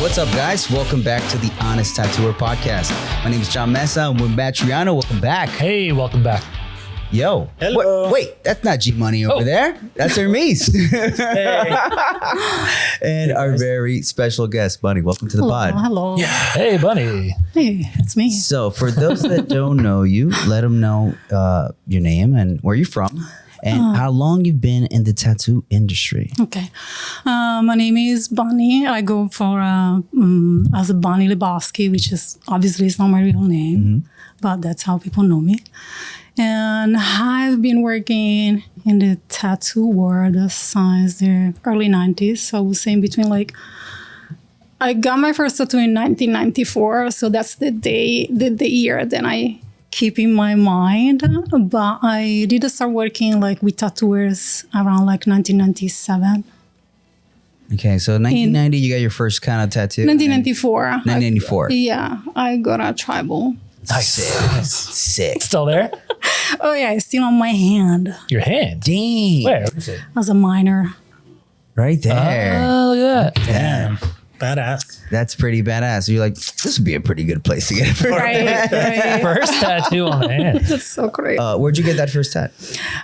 What's up, guys? Welcome back to the Honest Tattooer Podcast. My name is John Mesa, and we're Matt Triano. Welcome back. Hey, welcome back. Yo. Hello. Wait, that's not G Money over there. That's Hermes. And our very special guest, Bunnie. Welcome to the pod. Hello. Yeah. Hey, Bunnie. Hey, it's me. So, for those that don't know you, let them know your name and where you're from, and how long you've been in the tattoo industry. Okay. My name is Bunnie. I go for as a Bunnie Lebowski, which is obviously it's not my real name, but that's how people know me. And I've been working in the tattoo world since the early 90s. So I would say in between I got my first tattoo in 1994. So that's the year that I keep in my mind. But I did start working with tattooers around 1997. Okay, so 1990, you got your first kind of tattoo. 1994. 1994. Yeah, I got a tribal. Nice. Sick. Still there? Oh yeah, it's still on my hand Your hand. Dang. Where? Let me see. as a minor. Right there. Oh, look at that. Damn. Badass. That's pretty badass. So you're like, this would be a pretty good place to get it. Right. First tattoo on the hand. That's so great. Where'd you get that first tat?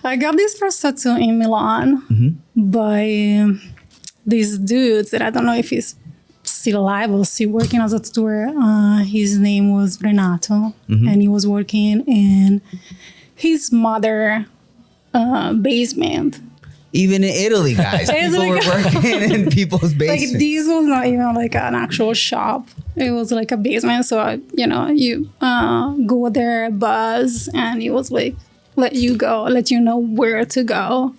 I got this first tattoo in Milan by these dudes that I don't know if he's still alive or still working as a tattooer. His name was Renato, and he was working in his mother basement. Even in Italy, guys, people were working in people's basements. This was not even an actual shop. It was a basement. So, you go there, buzz, and it was let you know where to go.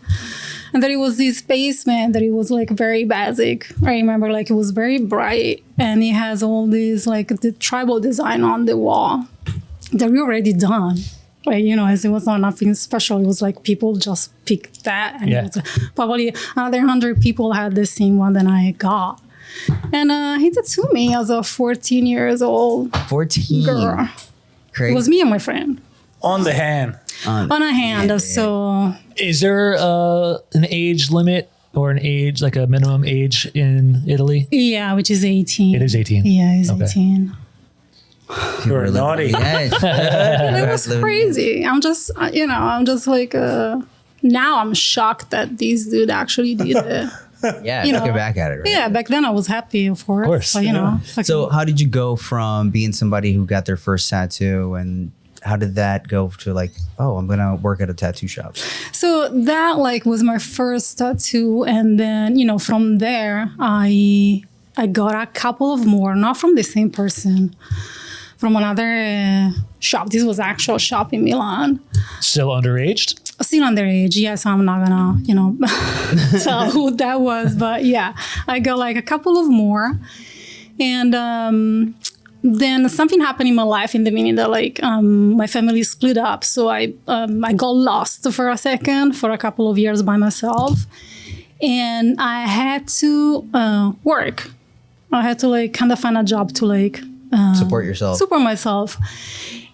And then it was this basement that it was very basic. I remember it was very bright, and it has all these the tribal design on the wall that we already done. As it was not nothing special. It was people just picked that, and it was probably another 100 people had the same one that I got. And he tattooed me as a 14 years old 14. girl. Crazy. It was me and my friend On the hand. on a hand. So Is there an age limit or an age, a minimum age in Italy? yeah, which is 18. It is 18. Yeah, it's Okay. 18. You're naughty. It was crazy. I'm just, now I'm shocked that this dude actually did it. Yeah, You looking know. back at it, right? Yeah, back then I was happy, of course. Of course, But, So how did you go from being somebody who got their first tattoo, and how did that go to I'm going to work at a tattoo shop? So that was my first tattoo. And then, from there, I got a couple of more, not from the same person, from another shop. This was actual shop in Milan. Still underaged? Still underage. Yes, I'm not gonna, tell who that was. But yeah, I got a couple of more. And then something happened in my life in the meaning that my family split up. So I got lost for a second for a couple of years by myself. And I had to work. I had to kind of find a job to Support yourself. support myself.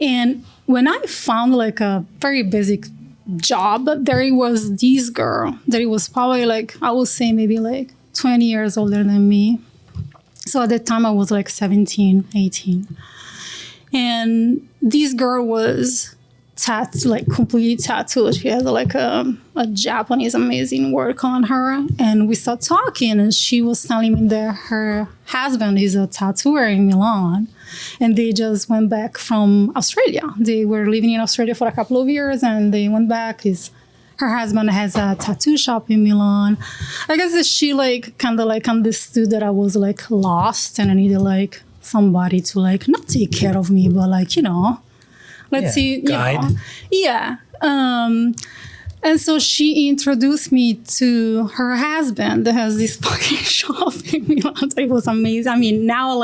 And when I found a very basic job, there was this girl that it was probably I would say maybe 20 years older than me. So at that time I was 17, 18. And this girl was completely tattooed. She has a Japanese amazing work on her. And we started talking, and she was telling me that her husband is a tattooer in Milan. And they just went back from Australia. They were living in Australia for a couple of years, and they went back. Her husband has a tattoo shop in Milan. I guess that she kind of understood that I was lost, and I needed somebody to not take care of me, but let's see, Guide. Yeah. And so she introduced me to her husband that has this fucking shop in Milan. It was amazing. I mean, now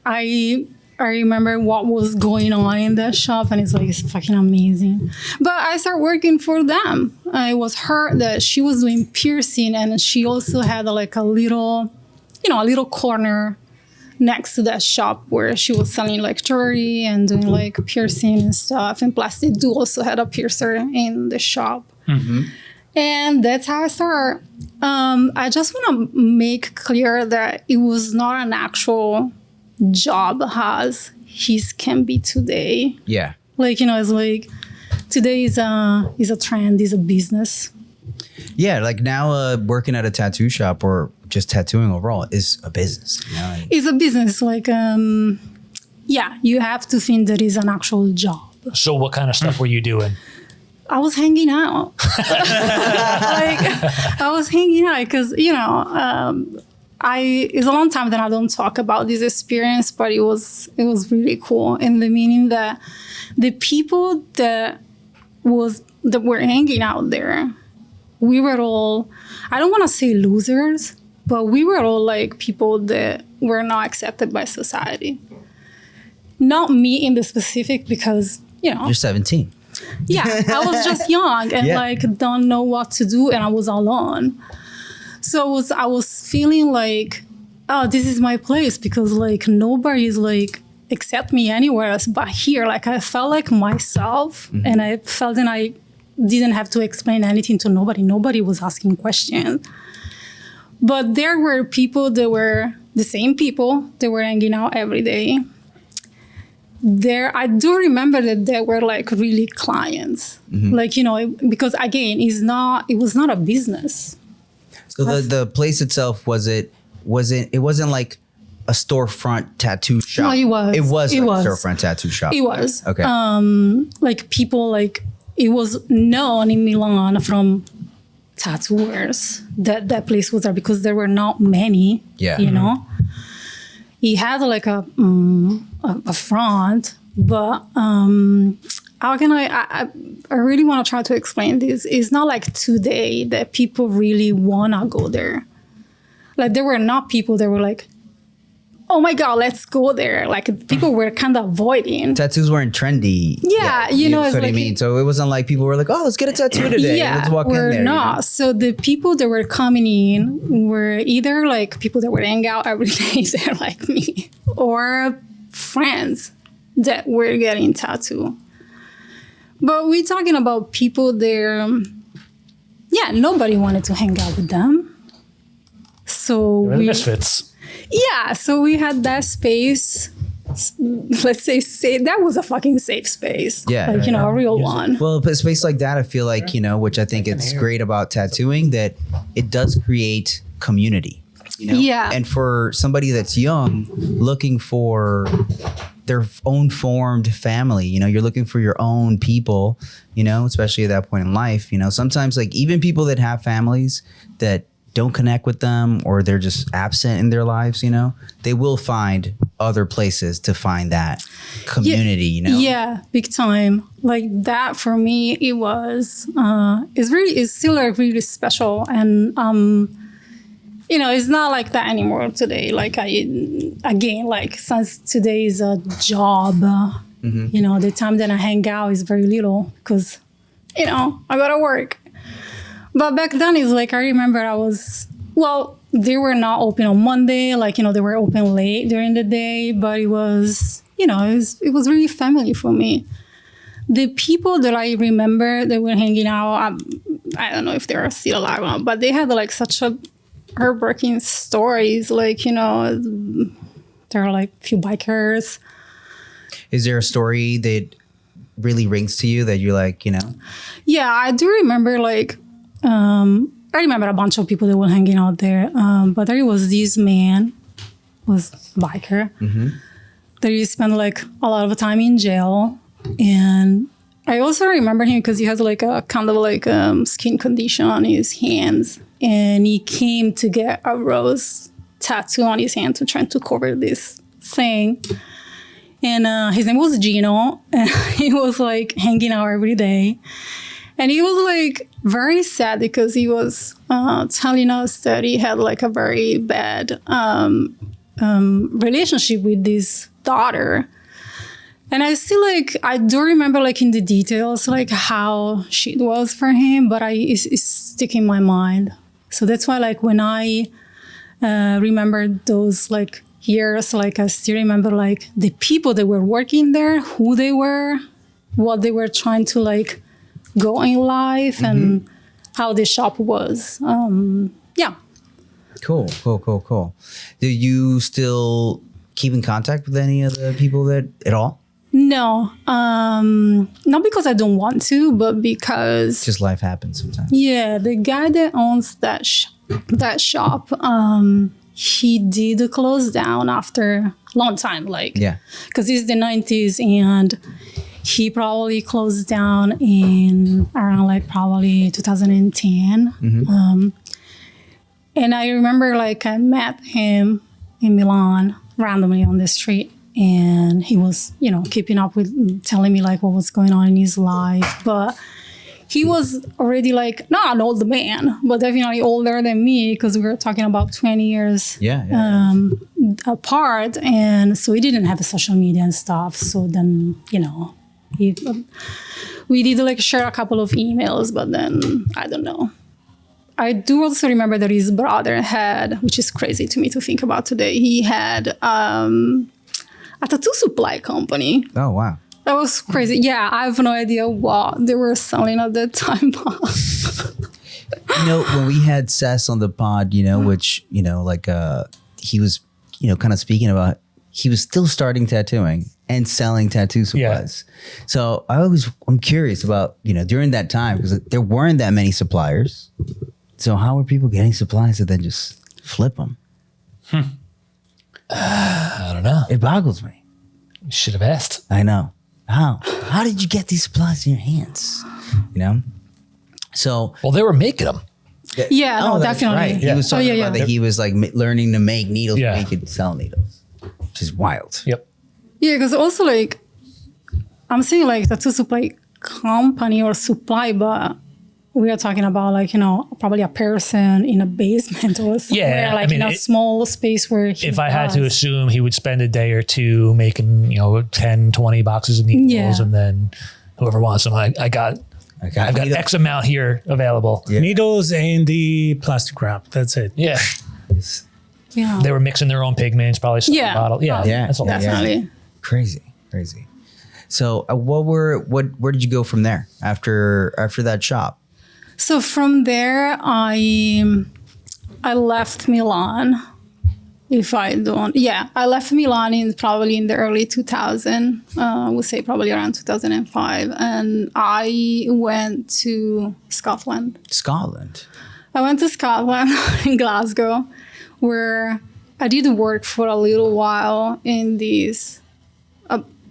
I remember what was going on in that shop, and it's fucking amazing. But I started working for them. It was her that she was doing piercing, and she also had a little corner next to that shop where she was selling jewelry and doing piercing and stuff. And plus they do also had a piercer in the shop. And that's how I started. I just want to make clear that it was not an actual job as his can be today. Yeah. Like, it's like today is a trend, is a business. Yeah, like now working at a tattoo shop or just tattooing overall is a business. You know? And It's a business. Like, you have to think that it's an actual job. So what kind of stuff were you doing? I was hanging out. I was hanging out because, it's a long time that I don't talk about this experience, but it was really cool in the meaning that the people that were hanging out there, we were all, I don't want to say losers, but we were all like people that were not accepted by society. Not me in the specific because, you're 17. Yeah, I was just young and don't know what to do, and I was alone. So I was feeling like, oh, this is my place because like nobody's like accept me anywhere else but here. Like I felt like myself, and I felt that I didn't have to explain anything to nobody. Nobody was asking questions. But there were people that were the same people that were hanging out every day. I do remember that there were like really clients, like, because again, it was not a business. So the place itself, it wasn't like a storefront tattoo shop. No, it was. It was It like was. a storefront tattoo shop. It was. Okay. Like people, like it was known in Milan from tattooers that place was there because there were not many, Yeah. He had like a front, but how can I really want to try to explain this. It's not like today that people really want to go there. Like there were not people that were like, oh my God, let's go there. Like people were kind of avoiding. Tattoos weren't trendy. Yeah, yet. it's what I like- mean. So it wasn't like people were like, oh, let's get a tattoo today. Yeah, Let's walk in we're there. not. So the people that were coming in were either like people that would hang out every day, they're like me, or friends that were getting tattoo. But we're talking about people there. Nobody wanted to hang out with them. So The Misfits. yeah, so we had that space. Let's say that was a fucking safe space. Yeah. like a real one. Well, a space like that, I feel like, which I think it's great about tattooing, that it does create community. Yeah. And for somebody that's young, looking for their own formed family, you're looking for your own people, especially at that point in life, sometimes like even people that have families that don't connect with them or they're just absent in their lives, they will find other places to find that community, Yeah, big time. Like that for me, it was, it's still like really special. And, it's not like that anymore today. Like since today is a job, the time that I hang out is very little because, I gotta work. But back then, it's like, I remember they were not open on Monday. Like, they were open late during the day, but it was, it was really family for me. The people that I remember that were hanging out, I don't know if they're still alive or not, but they had like such a heartbreaking stories. Like, there are like a few bikers. Is there a story that really rings to you that you're like, Yeah, I do remember like, I remember a bunch of people that were hanging out there, but there was this man, was biker, that he spent like a lot of time in jail, and I also remember him because he has like a kind of like skin condition on his hands, and he came to get a rose tattoo on his hand to try to cover this thing. And his name was Gino, and he was like hanging out every day. And he was like very sad because he was telling us that he had like a very bad relationship with this daughter. And I do remember like in the details, like how shit was for him, but it's sticking in my mind. So that's why like when I remember those like years, like I still remember like the people that were working there, who they were, what they were trying to like go in life, and how the shop was. Yeah. Cool. Do you still keep in contact with any of the people that at all? No, not because I don't want to, but because Just life happens sometimes. yeah, the guy that owns that shop, he did close down after a long time, like Yeah. because it's the 90s and he probably closed down in around like probably 2010. And I remember like I met him in Milan randomly on the street. And he was, keeping up with telling me like what was going on in his life. But he was already like, not an old man, but definitely older than me because we were talking about 20 years apart. And so he didn't have social media and stuff. So then, we did like share a couple of emails, but then I don't know. I do also remember that his brother had, which is crazy to me to think about today, he had a tattoo supply company. Oh, wow. That was crazy. Yeah, I have no idea what they were selling at that time. When we had Sess on the pod, which, he was, kind of speaking about, he was still starting tattooing and selling tattoo supplies. Yeah. So I'm curious about, during that time, because there weren't that many suppliers. So how were people getting supplies and then just flip them? I don't know. It boggles me. You should have asked. I know. How did you get these supplies in your hands? So. Well, they were making them. Yeah, no, definitely. Right. Yeah. He was talking about that he was like learning to make needles so he could sell needles, which is wild. Yep. Yeah, because also like, I'm saying like tattoo supply company or supply, but we are talking about like, probably a person in a basement or somewhere, like in a small space where if I had to assume, he would spend a day or two making, 10, 20 boxes of needles and then whoever wants them, I've got X amount here available. Yeah. Needles and the plastic wrap. That's it. Yeah. Yeah. They were mixing their own pigments, probably some bottle. Yeah. That's all. Definitely. Yeah. Crazy. So where did you go from there after that shop? So from there, I left Milan. I left Milan probably in the early 2000. I would say probably around 2005, and I went to Scotland. I went to Scotland in Glasgow, where I did work for a little while in these.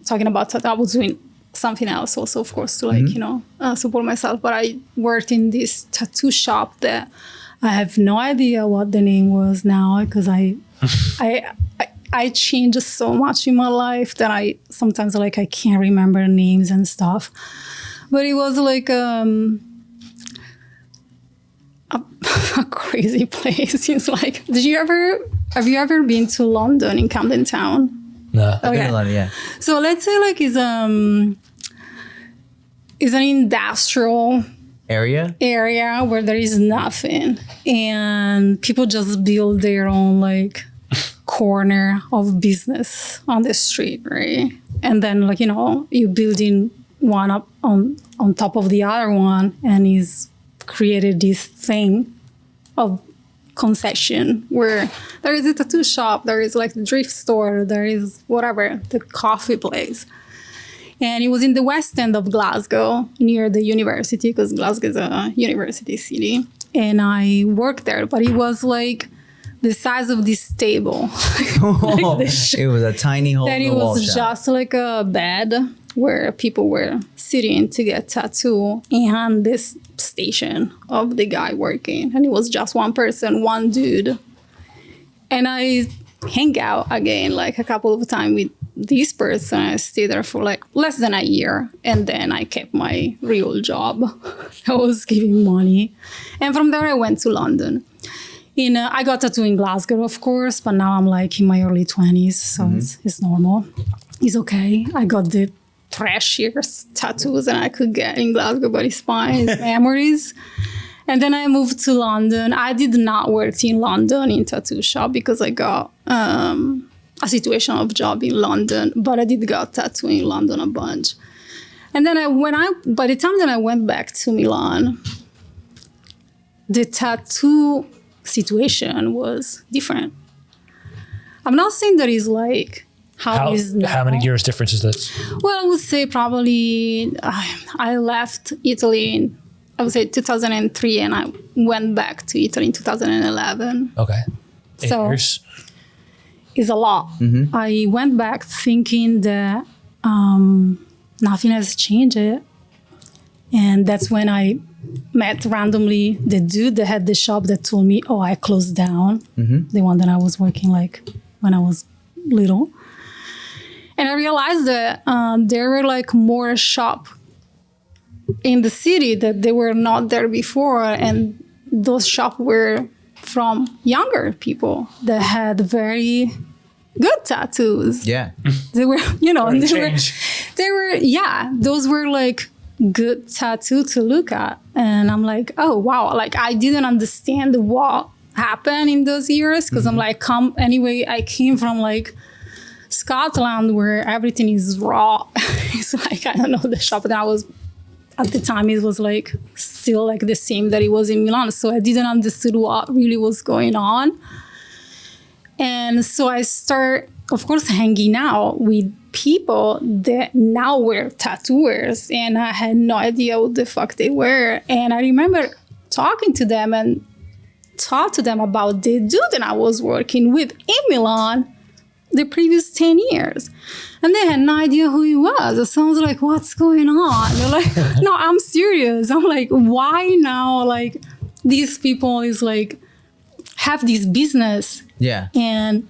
Talking about that, I was doing something else also, of course, to support myself. But I worked in this tattoo shop that I have no idea what the name was now because I changed so much in my life that I sometimes I can't remember names and stuff. But it was like a crazy place. It's like, have you ever been to London in Camden Town? No. Okay. So let's say is an industrial area where there is nothing and people just build their own corner of business on the street, right? And then you building one up on top of the other one, and is created this thing of concession where there is a tattoo shop, there is the thrift store, there is whatever, the coffee place. And it was in the west end of Glasgow near the university, because Glasgow is a university city. And I worked there, but it was the size of this table. It was a tiny hole in the wall. And it was just a bed where people were sitting to get tattoo, and this station of the guy working, and it was just one person, one dude. And I hang out again a couple of times with this person. I stayed there for less than a year, and then I kept my real job. I was giving money, and from there I went to London. I got tattoo in Glasgow, of course, but now I'm in my early 20s, so it's normal. It's okay. I got the trashiest tattoos that I could get in Glasgow, but it's fine. It's memories. And then I moved to London. I did not work in London in tattoo shop because I got a situational job in London, but I did got tattoo in London a bunch. And then by the time that I went back to Milan, the tattoo situation was different. I'm not saying that is like how it is now. How many years difference is this? Well, I would say probably I left Italy I would say 2003, and I went back to Italy in 2011. Okay. 8 So- years. It's a lot. I went back thinking that nothing has changed. And that's when I met randomly the dude that had the shop that told me, oh, I closed down. The one that I was working like when I was little. And I realized that there were like more shop in the city that they were not there before. And those shops were from younger people that had very good tattoos. Yeah. They were, you know, Or they change. were, yeah, those were like good tattoo to look at. And I'm like, oh, wow. Like I didn't understand what happened in those years. Cause I'm like, anyway, I came from like Scotland where everything is raw. It's like, I don't know, the shop that I was at the time, it was like still like the same that it was in Milan. So I didn't understand what really was going on. And so I start, of course, hanging out with people that now were tattooers, and I had no idea what the fuck they were. And I remember talking to them and talk to them about the dude that I was working with in Milan the previous 10 years. And they had no idea who he was. So I was like, what's going on? They're like, no, I'm serious. I'm like, why now? Like, these people is like, have this business. Yeah. And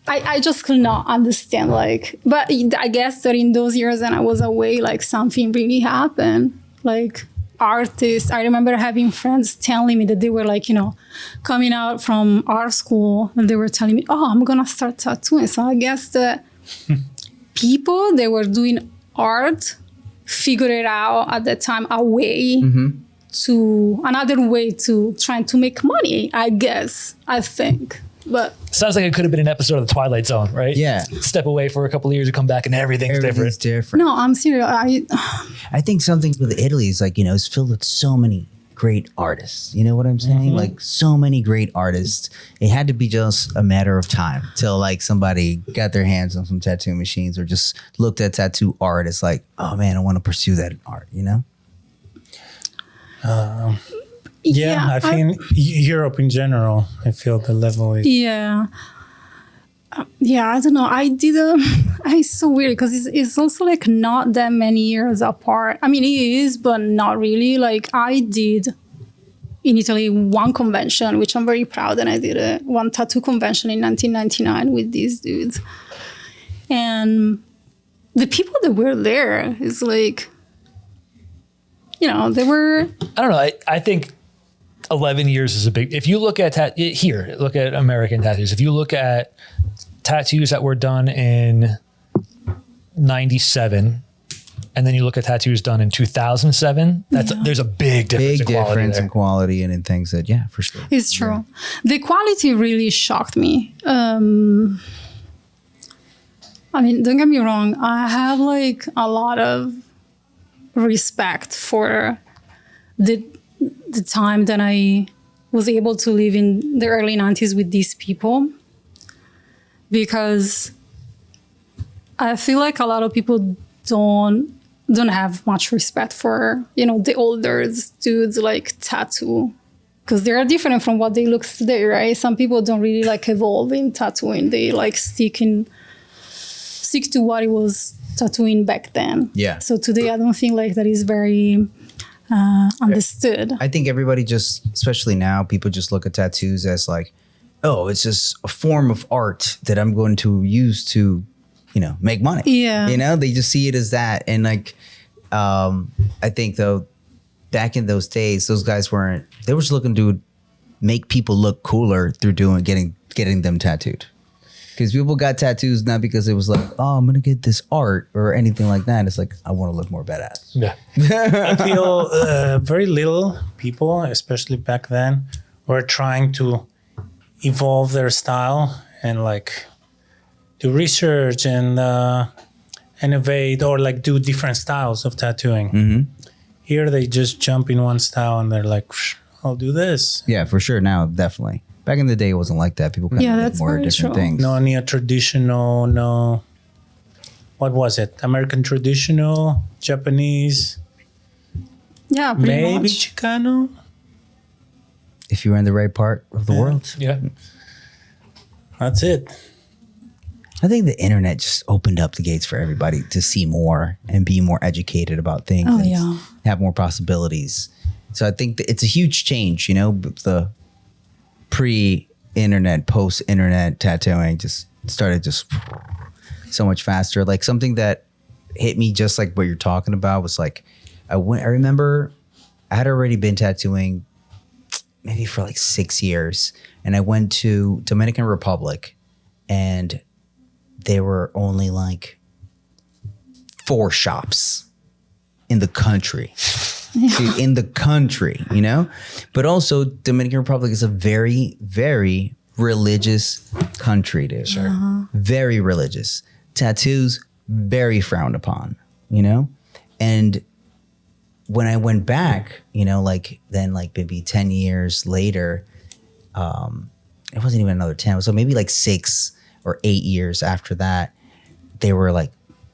I just could not understand, like, but I guess that in those years when I was away, like something really happened. Like artists, I remember having friends telling me that they were like, you know, coming out from art school and they were telling me, oh, I'm gonna start tattooing. So I guess that people that were doing art figured it out at that time a way to another way to trying to make money, I guess, I think. But Sounds like it could have been an episode of The Twilight Zone, right? Yeah. Step away for a couple of years and come back and everything's Everything's different. different. no, I'm serious. I think something with Italy is like, you know, it's filled with so many great artists. You know what I'm saying? Like so many great artists. It had to be just a matter of time till like somebody got their hands on some tattoo machines or just looked at tattoo art. It's like, oh man, I want to pursue that art, you know? Yeah, I think Europe in general, I feel the level is. Yeah. Yeah, I don't know. It's so weird because it's also like not that many years apart. I mean, it is, but not really. Like I did in Italy one convention, which I'm very proud, and I did one tattoo convention in 1999 with these dudes. And the people that were there is like, you know, they were... I don't know. I think 11 years is a big... If you look at look at American tattoos. If you look at tattoos that were done in 97, and then you look at tattoos done in 2007, there's a big difference Big difference in quality and in things that, yeah, for sure. It's true. The quality really shocked me. I mean, don't get me wrong. I have like a lot of respect for the time that I was able to live in the early 90s with these people, because I feel like a lot of people don't have much respect for, you know, the older dudes like tattoo, because they are different from what they look today, right? Some people don't really like evolve in tattooing. They like stick to what it was tattooing back then. Yeah. So today I don't think like that is very understood. I think everybody just, especially now, people just look at tattoos as like, oh, it's just a form of art that I'm going to use to, you know, make money. Yeah. You know, they just see it as that. And like, I think though, back in those days, those guys they were just looking to make people look cooler through getting them tattooed. Because people got tattoos not because it was like, oh, I'm going to get this art or anything like that. It's like, I want to look more badass. Yeah. I feel very little people, especially back then, were trying to evolve their style and like do research and innovate or like do different styles of tattooing. Here they just jump in one style and they're like, I'll do this. Yeah, for sure. Now, definitely. Back in the day, it wasn't like that. People kind of did that's more very different true. things. No neo-traditional, no. What was it? American traditional, Japanese, Yeah, pretty maybe much. Chicano? If you were in the right part of the world. Yeah. That's it. I think the internet just opened up the gates for everybody to see more and be more educated about things Oh, and yeah. have more possibilities. So I think that it's a huge change, you know, the pre-internet, post-internet tattooing just started just so much faster. Like something that hit me just like what you're talking about was like, I remember I had already been tattooing maybe for like 6 years, and I went to Dominican Republic, and there were only like 4 shops in the country. Dude, in the country, you know? But also Dominican Republic is a very, very religious country, dude. Sure. Very religious. Tattoos, very frowned upon, you know? And when I went back, you know, like then like maybe 10 years later, it wasn't even another 10. So maybe like 6 or 8 years after that, they were like,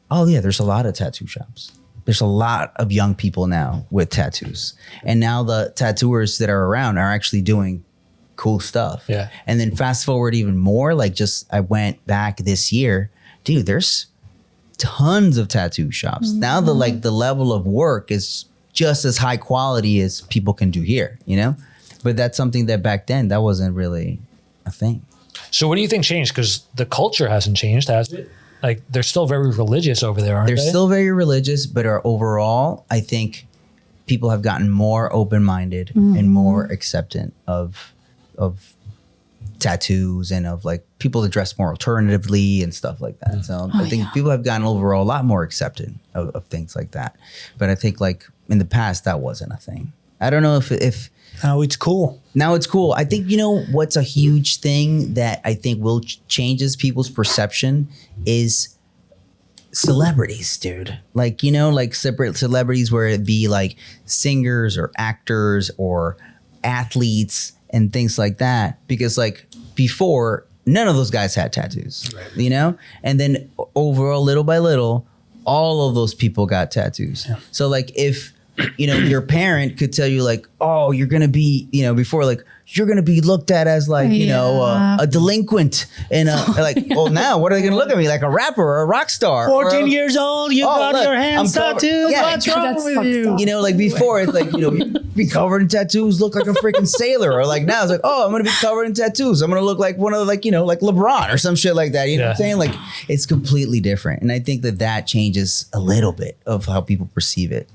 oh yeah, there's a lot of tattoo shops. There's a lot of young people now with tattoos. And now the tattooers that are around are actually doing cool stuff. Yeah. And then fast forward even more, like just I went back this year, dude, there's tons of tattoo shops. Now the level of work is just as high quality as people can do here, you know? But that's something that back then that wasn't really a thing. So what do you think changed? Because the culture hasn't changed, has it? Like they're still very religious over there, aren't They're they? still very religious, but are overall, I think people have gotten more open-minded and more acceptant of tattoos and of like people that dress more alternatively and stuff like that. So I think people have gotten overall a lot more accepting of things like that. But I think like in the past, that wasn't a thing. I don't know if Now it's cool. now it's cool. I think, you know, what's a huge thing that I think will changes people's perception is celebrities, dude. Like, you know, like separate celebrities, where it be like singers or actors or athletes and things like that. Because like before, none of those guys had tattoos, you know? And then overall, little by little, all of those people got tattoos. Yeah. So like if, you know, your parent could tell you like, oh, you're going to be, you know, before like, you're going to be looked at as like, you know, a delinquent. And like, well, now what are they going to look at me like, a rapper or a rock star? 14 years old, you got look, your hands I'm covered- tattooed. Yeah. What's wrong That's with fucked you? up. You know, like before, it's like, you know, you'd be covered in tattoos, look like a freaking sailor. Or like now it's like, oh, I'm going to be covered in tattoos. I'm going to look like one of the, like, you know, like LeBron or some shit like that. You know what I'm saying? Like it's completely different. And I think that changes a little bit of how people perceive it.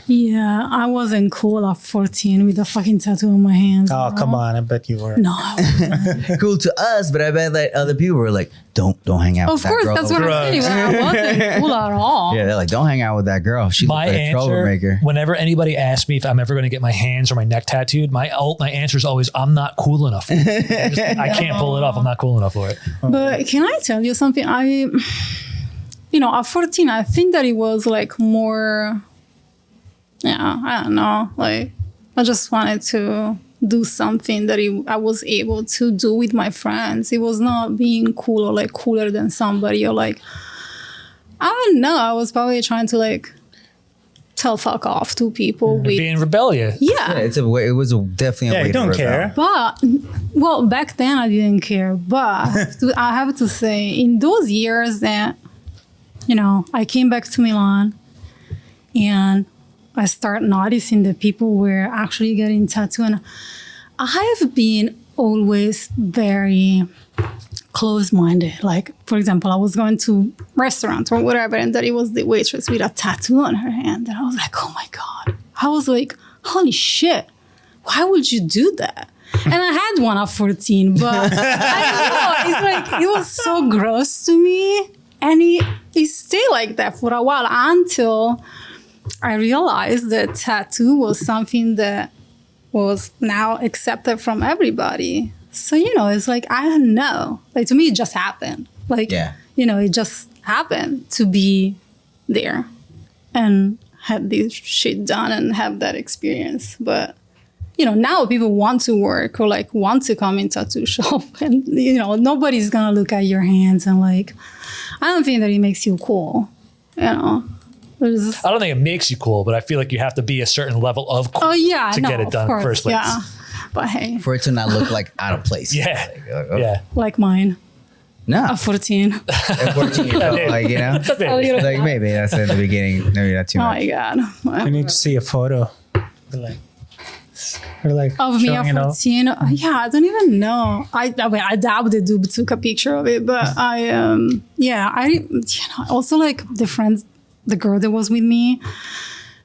Yeah, I wasn't cool at 14 with a fucking tattoo on my hands. Oh, come on. I bet you were. No, I wasn't. Cool to us, but I bet that other people were like, don't hang out with Of that course, girl. that's what over I'm there." saying. But I wasn't cool at all. Yeah, they're like, don't hang out with that girl. She My looks like a answer, troublemaker. whenever anybody asks me if I'm ever going to get my hands or my neck tattooed, my answer is always, I'm not cool enough for it. I can't pull it off. I'm not cool enough for it. But can I tell you something? You know, at 14, I think that it was like more, yeah, I don't know. Like, I just wanted to do something that I was able to do with my friends. It was not being cool or like cooler than somebody or like, I don't know. I was probably trying to like tell fuck off to people with, Being rebellious. Yeah, it was definitely a Yeah, way you to don't rebel. care. But, well, back then I didn't care. But I have to say, in those years that, you know, I came back to Milan and I start noticing that people were actually getting tattooed. And I have been always very close-minded. Like, for example, I was going to restaurant or whatever, and that it was the waitress with a tattoo on her hand. And I was like, oh my God. I was like, holy shit, why would you do that? And I had one at 14, but I don't know. It's like, it was so gross to me. And it stayed like that for a while until I realized that tattoo was something that was now accepted from everybody. So, you know, it's like, I don't know. Like, to me, it just happened. Like, you know, it just happened to be there and have this shit done and have that experience. But, now people want to work or like want to come in tattoo shop, and nobody's gonna look at your hands and like, I don't think that it makes you cool. I don't think it makes you cool, but I feel like you have to be a certain level of cool to get it done in the first place. Yeah. But hey. For it to not look like out of place. Yeah. Yeah. Like mine. No. A 14. At 14 years old, like, like maybe that's in the beginning. Maybe not too much. Oh my God. We need to see a photo. We're like of me at 14. Yeah, I don't even know. I doubt the dude took a picture of it, but also like the girl that was with me,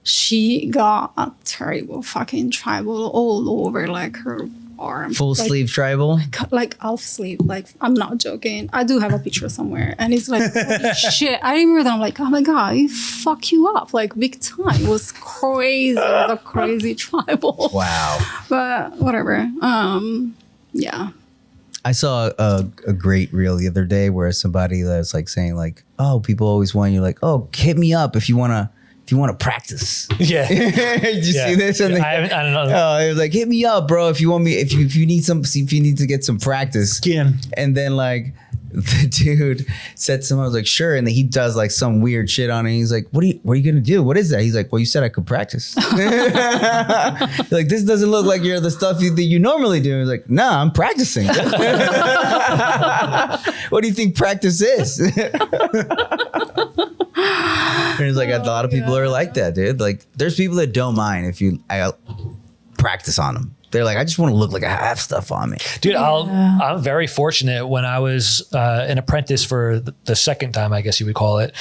she got a terrible fucking tribal all over like her arm. Full sleeve tribal? Like half sleeve. Like, I'm not joking. I do have a picture somewhere. And it's like, holy shit. I remember that I'm like, oh my God, it fuck you up. Like, big time. It was crazy. It was a crazy tribal. Wow. But whatever. Yeah. I saw a great reel the other day where somebody was like saying like, oh, people always want you like, oh, hit me up if you want to practice. Yeah. Did you see this? And I don't know. Oh, it was like, hit me up, bro, if you want me, if you need to get some practice. Skin. And then like the dude said something, I was like, sure. And then he does like some weird shit on it. And he's like, what are you gonna do? What is that? He's like, well, you said I could practice. Like, this doesn't look like you're the stuff that you normally do. He's like, nah, I'm practicing. What do you think practice is? And it's like a lot of people are like that, dude. Like, there's people that don't mind if I practice on them. They're like, I just want to look like I have stuff on me. Dude, I'm very fortunate. When I was an apprentice for the second time, I guess you would call it,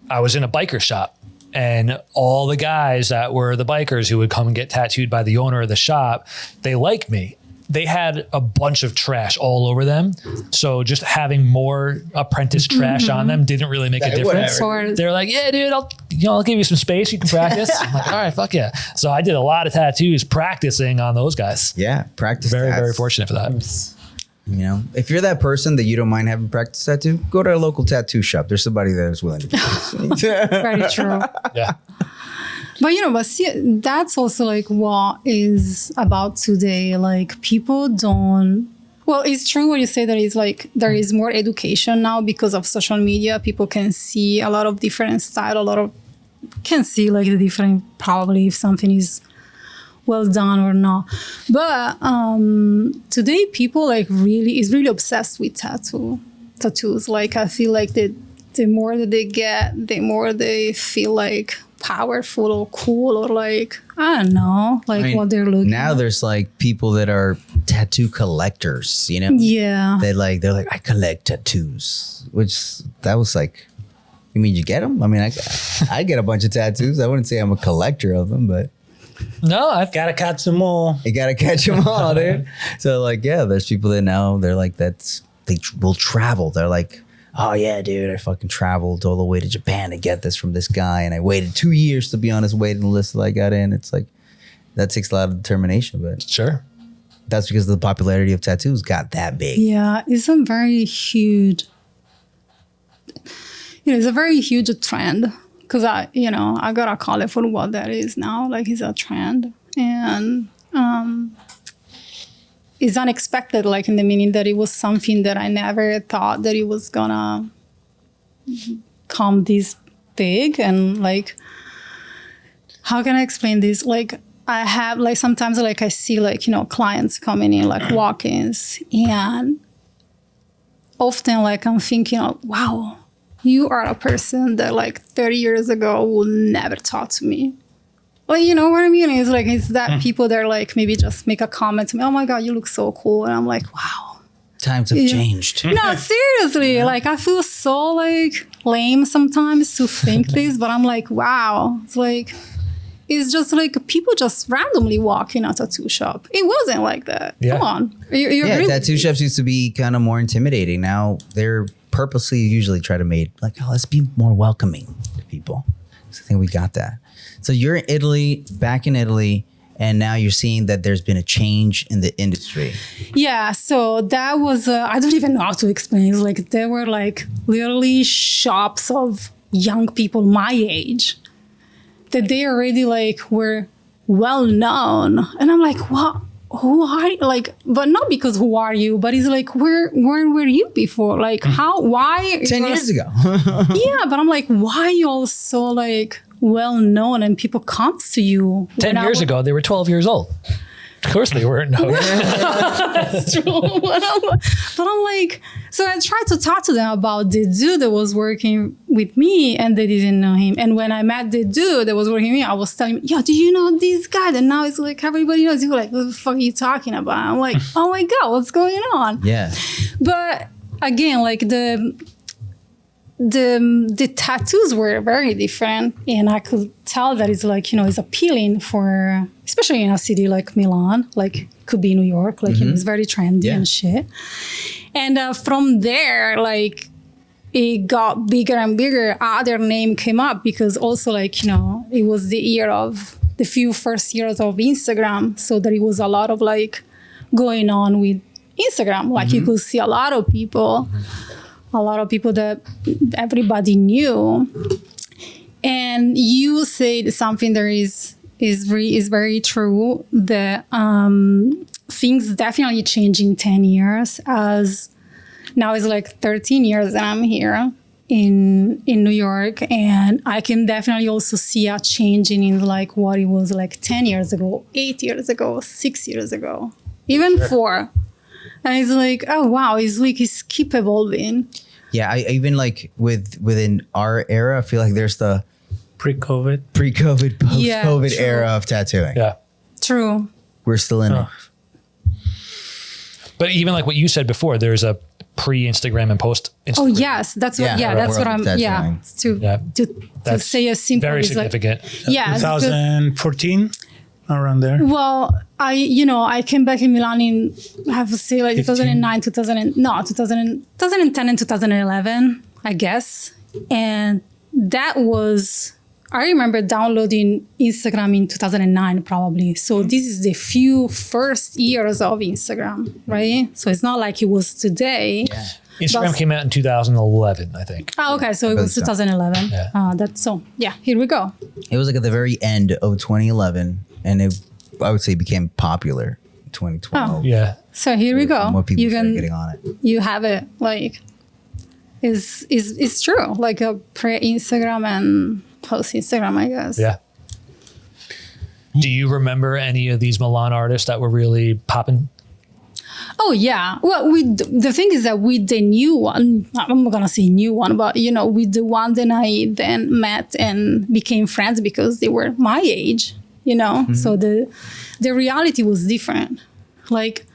I was in a biker shop. And all the guys that were the bikers who would come and get tattooed by the owner of the shop, they liked me. They had a bunch of trash all over them. So just having more apprentice trash on them didn't really make a difference. They're like, yeah, dude, I'll give you some space. You can practice. I'm like, all right, fuck yeah. So I did a lot of tattoos practicing on those guys. Yeah, practice. Very fortunate for that. If you're that person that you don't mind having practice tattoo, go to a local tattoo shop. There's somebody that is willing to do this. Very true. Yeah. But see, that's also like what is about today. Like, people don't. Well, it's true what you say, that is like there is more education now because of social media. People can see a lot of different style. Can see like the different, probably if something is well done or not. But today people like is really obsessed with tattoos. Like, I feel like the more that they get, the more they feel like powerful or cool, or like, I don't know, like what they're looking now at. There's like people that are tattoo collectors, Yeah. They're like, I collect tattoos, which that was like, you mean you get them? I mean, I get a bunch of tattoos. I wouldn't say I'm a collector of them, but no, I've gotta catch them all. You gotta catch them all, dude. So like, yeah, there's people that know, they're like, they will travel. They're like, oh yeah, dude, I fucking traveled all the way to Japan to get this from this guy, and I waited 2 years to be on his waiting list till I got in. It's like, that takes a lot of determination, but sure, that's because the popularity of tattoos got that big. Yeah, it's a very huge. It's a very huge trend, because I gotta call it for what that is now. Like, it's a trend, and it's unexpected, like in the meaning that it was something that I never thought that it was gonna come this big. And like, how can I explain this? Like, I have like, sometimes like I see like, clients coming in, like walk-ins, and often like I'm thinking, wow, you are a person that like 30 years ago would never talk to me. Well, you know what I mean? It's like, it's that people that are like, maybe just make a comment to me, oh my God, you look so cool. And I'm like, wow. Times have changed. No, seriously. Like, I feel so like lame sometimes to think this, but I'm like, wow. It's like, it's just like people just randomly walk in a tattoo shop. It wasn't like that. Yeah. Come on. You're really, tattoo shops used to be kind of more intimidating. Now they're purposely usually try to make like, oh, let's be more welcoming to people. So I think we got that. So you're in Italy, back in Italy, and now you're seeing that there's been a change in the industry. Yeah, so that was, I don't even know how to explain. It's like, there were like literally shops of young people my age that they already like were well known. And I'm like, what? Who are you? Like, but not because who are you, but it's like, where were you before? Like, why? 10 years ago. Yeah, but I'm like, why you all so like well known and people come to you? 10 years ago, they were 12 years old. Of course they weren't. No. That's true. But I'm like, so I tried to talk to them about the dude that was working with me and they didn't know him. And when I met the dude that was working with me, I was telling him, yo, do you know this guy? And now it's like everybody knows. He was like, what the fuck are you talking about? I'm like, oh my God, what's going on? Yeah. But again, like the tattoos were very different, and I could tell that it's like, you know, it's appealing for, especially in a city like Milan, like could be New York, like, you know, it's very trendy and shit. And from there, like it got bigger and bigger. Other name came up because also, like, you know, it was the year of the few first years of Instagram, so that it was a lot of like going on with Instagram. Like you could see a lot of people that everybody knew. And you said something that is very true, that things definitely change in 10 years, as now it's like 13 years that I'm here in New York, and I can definitely also see a changing in like what it was like 10 years ago, 8 years ago, 6 years ago, even 4. And it's like, oh wow, it's keep evolving. Yeah, I even like within our era, I feel like there's the Pre-COVID. post-COVID true. era of tattooing. Yeah. True. We're still in it. But even like what you said before, there's a pre-Instagram and post-Instagram. Oh yes, that's what. Yeah, that's what I'm. Yeah, to That's say a simple. very is like, significant. yeah, because, 2014, around there. well, I came back in Milan in, I have to say, like 2009, 2010 and 2011, I guess. And that was, I remember downloading Instagram in 2009 probably. So this is the few first years of Instagram, right? So it's not like it was today. Yeah. Instagram came out in 2011, I think. Oh, okay. So it was 2011. Yeah. Here we go. It was like at the very end of 2011, and I would say became popular in 2012. Oh. Yeah. So here we go. More people You started can, getting on it. you have it like, is true. Like a pre-Instagram and post-Instagram, I guess. Yeah. Do you remember any of these Milan artists that were really popping? Oh yeah. Well, the thing is that with the new one, I'm not gonna say new one, but you know, with the one that I then met and became friends because they were my age, you know. Mm-hmm. So the reality was different. Like,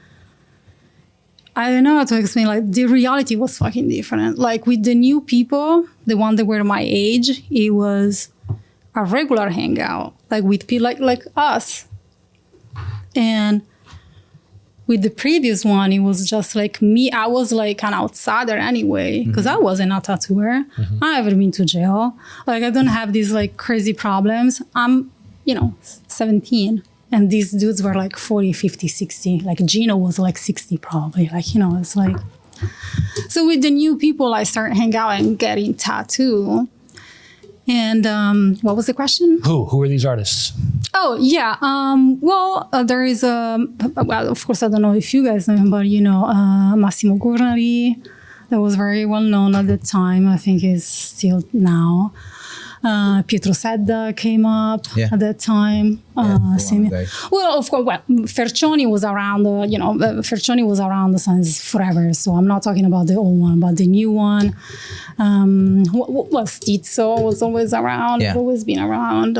I don't know how to explain. Like, the reality was fucking different. Like with the new people, the one that were my age, it was a regular hangout, like with people like us, and with the previous one, it was just like me. I was like an outsider anyway, because I wasn't a tattooer. Mm-hmm. I haven't been to jail. Like, I don't have these like crazy problems. I'm, 17. And these dudes were like 40, 50, 60. Like Gino was like 60 probably. Like, it's like... So with the new people, I started hanging out and getting tattoo. And what was the question? Who are these artists? Oh, yeah. There is well, of course, I don't know if you guys know him, but, Massimo Gurnari, that was very well known at the time. I think is still now. Pietro Sedda came up at that time. Well, of course, Fercioni was around, Fercioni was around since forever. So I'm not talking about the old one, but the new one. Stizzo was always around, always been around.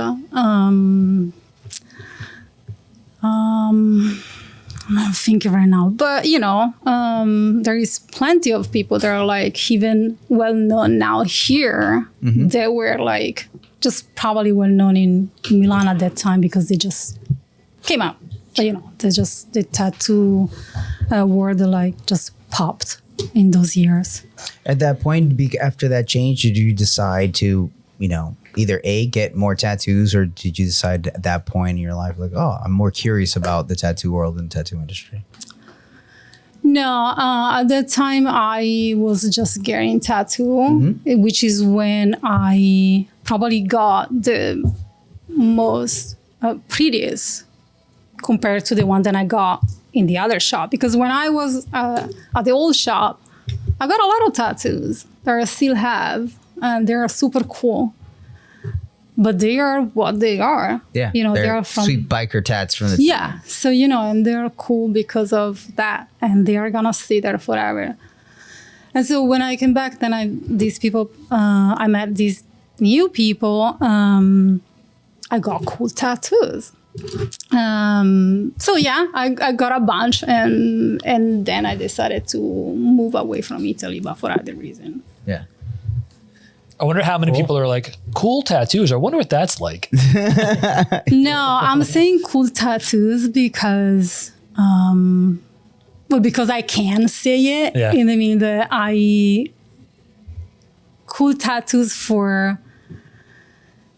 I'm not thinking right now, but there is plenty of people that are like even well known now here. Mm-hmm. They were like just probably well known in Milan at that time because they just came out. But, the tattoo world like just popped in those years. At that point, after that change, did you decide to, either A, get more tattoos, or did you decide at that point in your life, like, oh, I'm more curious about the tattoo world and tattoo industry? No, at that time I was just getting tattoo, which is when I probably got the most prettiest compared to the one that I got in the other shop. Because when I was at the old shop, I got a lot of tattoos that I still have, and they're super cool. But they are what they are. Yeah. You know, they're from sweet biker tats from the yeah. So, you know, and they're cool because of that, and they are gonna stay there forever. And so when I came back, then I met these new people. I got cool tattoos. So yeah, I got a bunch, and then I decided to move away from Italy, but for other reason. Yeah. I wonder how many people are like, cool tattoos. I wonder what that's like. No, I'm saying cool tattoos because, because I can say it. Yeah. In the meaning that cool tattoos for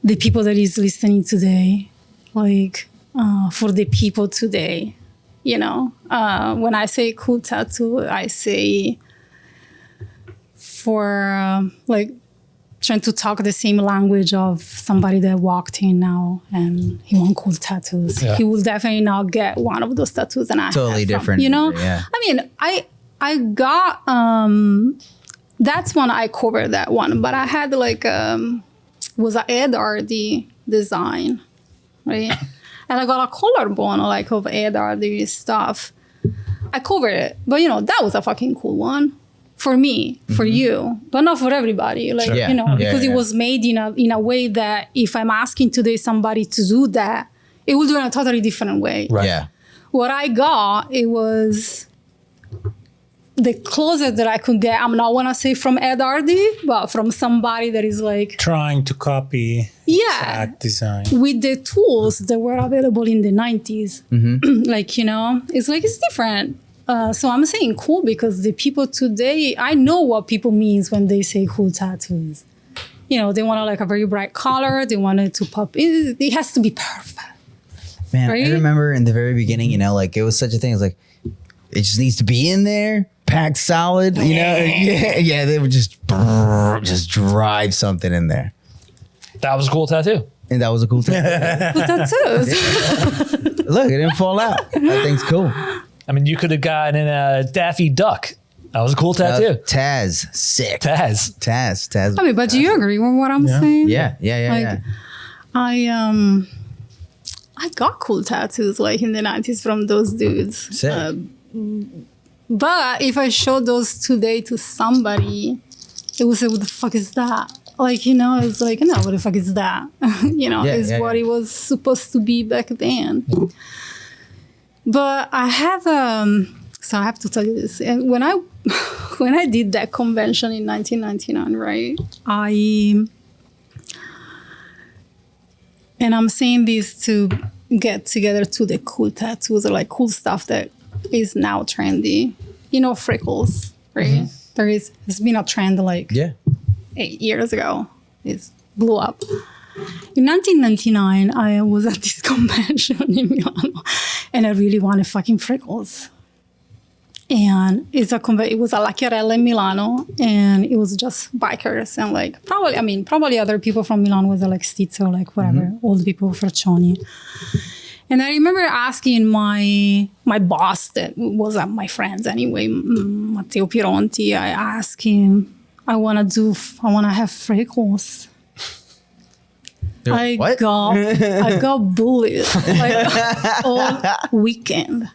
the people that is listening today, like for the people today, you know. When I say cool tattoo, I say for like trying to talk the same language of somebody that walked in now and he want cool tattoos. Yeah. He will definitely not get one of those tattoos, and I Totally have different. You know, Yeah. I mean, I got that's one I covered that one, but I had like was a Ed Hardy design, right? And I got a collarbone like of Ed Hardy stuff. I covered it, but you know that was a fucking cool one. For me, for you, but not for everybody. Like, Sure. Yeah. you know, Yeah, because yeah. it was made in a way that if I'm asking today somebody to do that, it will do it in a totally different way. Right. Yeah. What I got, it was the closest that I could get. I'm not want to say from Ed Hardy, but from somebody that is like, Trying to copy yeah, that design. with the tools that were available in the 90s. Like, you know, it's like, it's different. So I'm saying cool because the people today, I know what people means when they say cool tattoos. You know, they want like a very bright color. They want it to pop. It has to be perfect. Man, Right? I remember in the very beginning, you know, like it was such a thing. It's like, it just needs to be in there, packed solid, you know? Yeah, they would just drive something in there. That was a cool tattoo. And that was a cool thing. Cool tattoos. Look, it didn't fall out. That thing's cool. I mean, you could have gotten in a Daffy Duck. That was a cool tattoo. Taz, sick. Taz. I I mean, but do you agree with what I'm saying? Yeah. Like, I got cool tattoos like in the 90s from those dudes. Sick. But if I show those today to somebody, it will say, what the fuck is that? Like, you know, it's like, no, what the fuck is that? You know, Yeah, it's yeah, what yeah. it was supposed to be back then. But I have, so I have to tell you this. And when I did that convention in 1999, right, and I'm saying this to get together to the cool tattoos or like cool stuff that is now trendy. You know, Freckles, right? It's been a trend like Yeah. 8 years ago. It blew up. In 1999, I was at this convention in Milan, and I really wanted fucking Freckles. And it was a La Chiarella in Milano, and it was just bikers and like probably other people from Milan was like Stizzo, like whatever, old people, Fraccioni. And I remember asking my boss, that was my friends anyway, Matteo Pironti. I asked him, I want to have Freckles. I What? got bullied like all weekend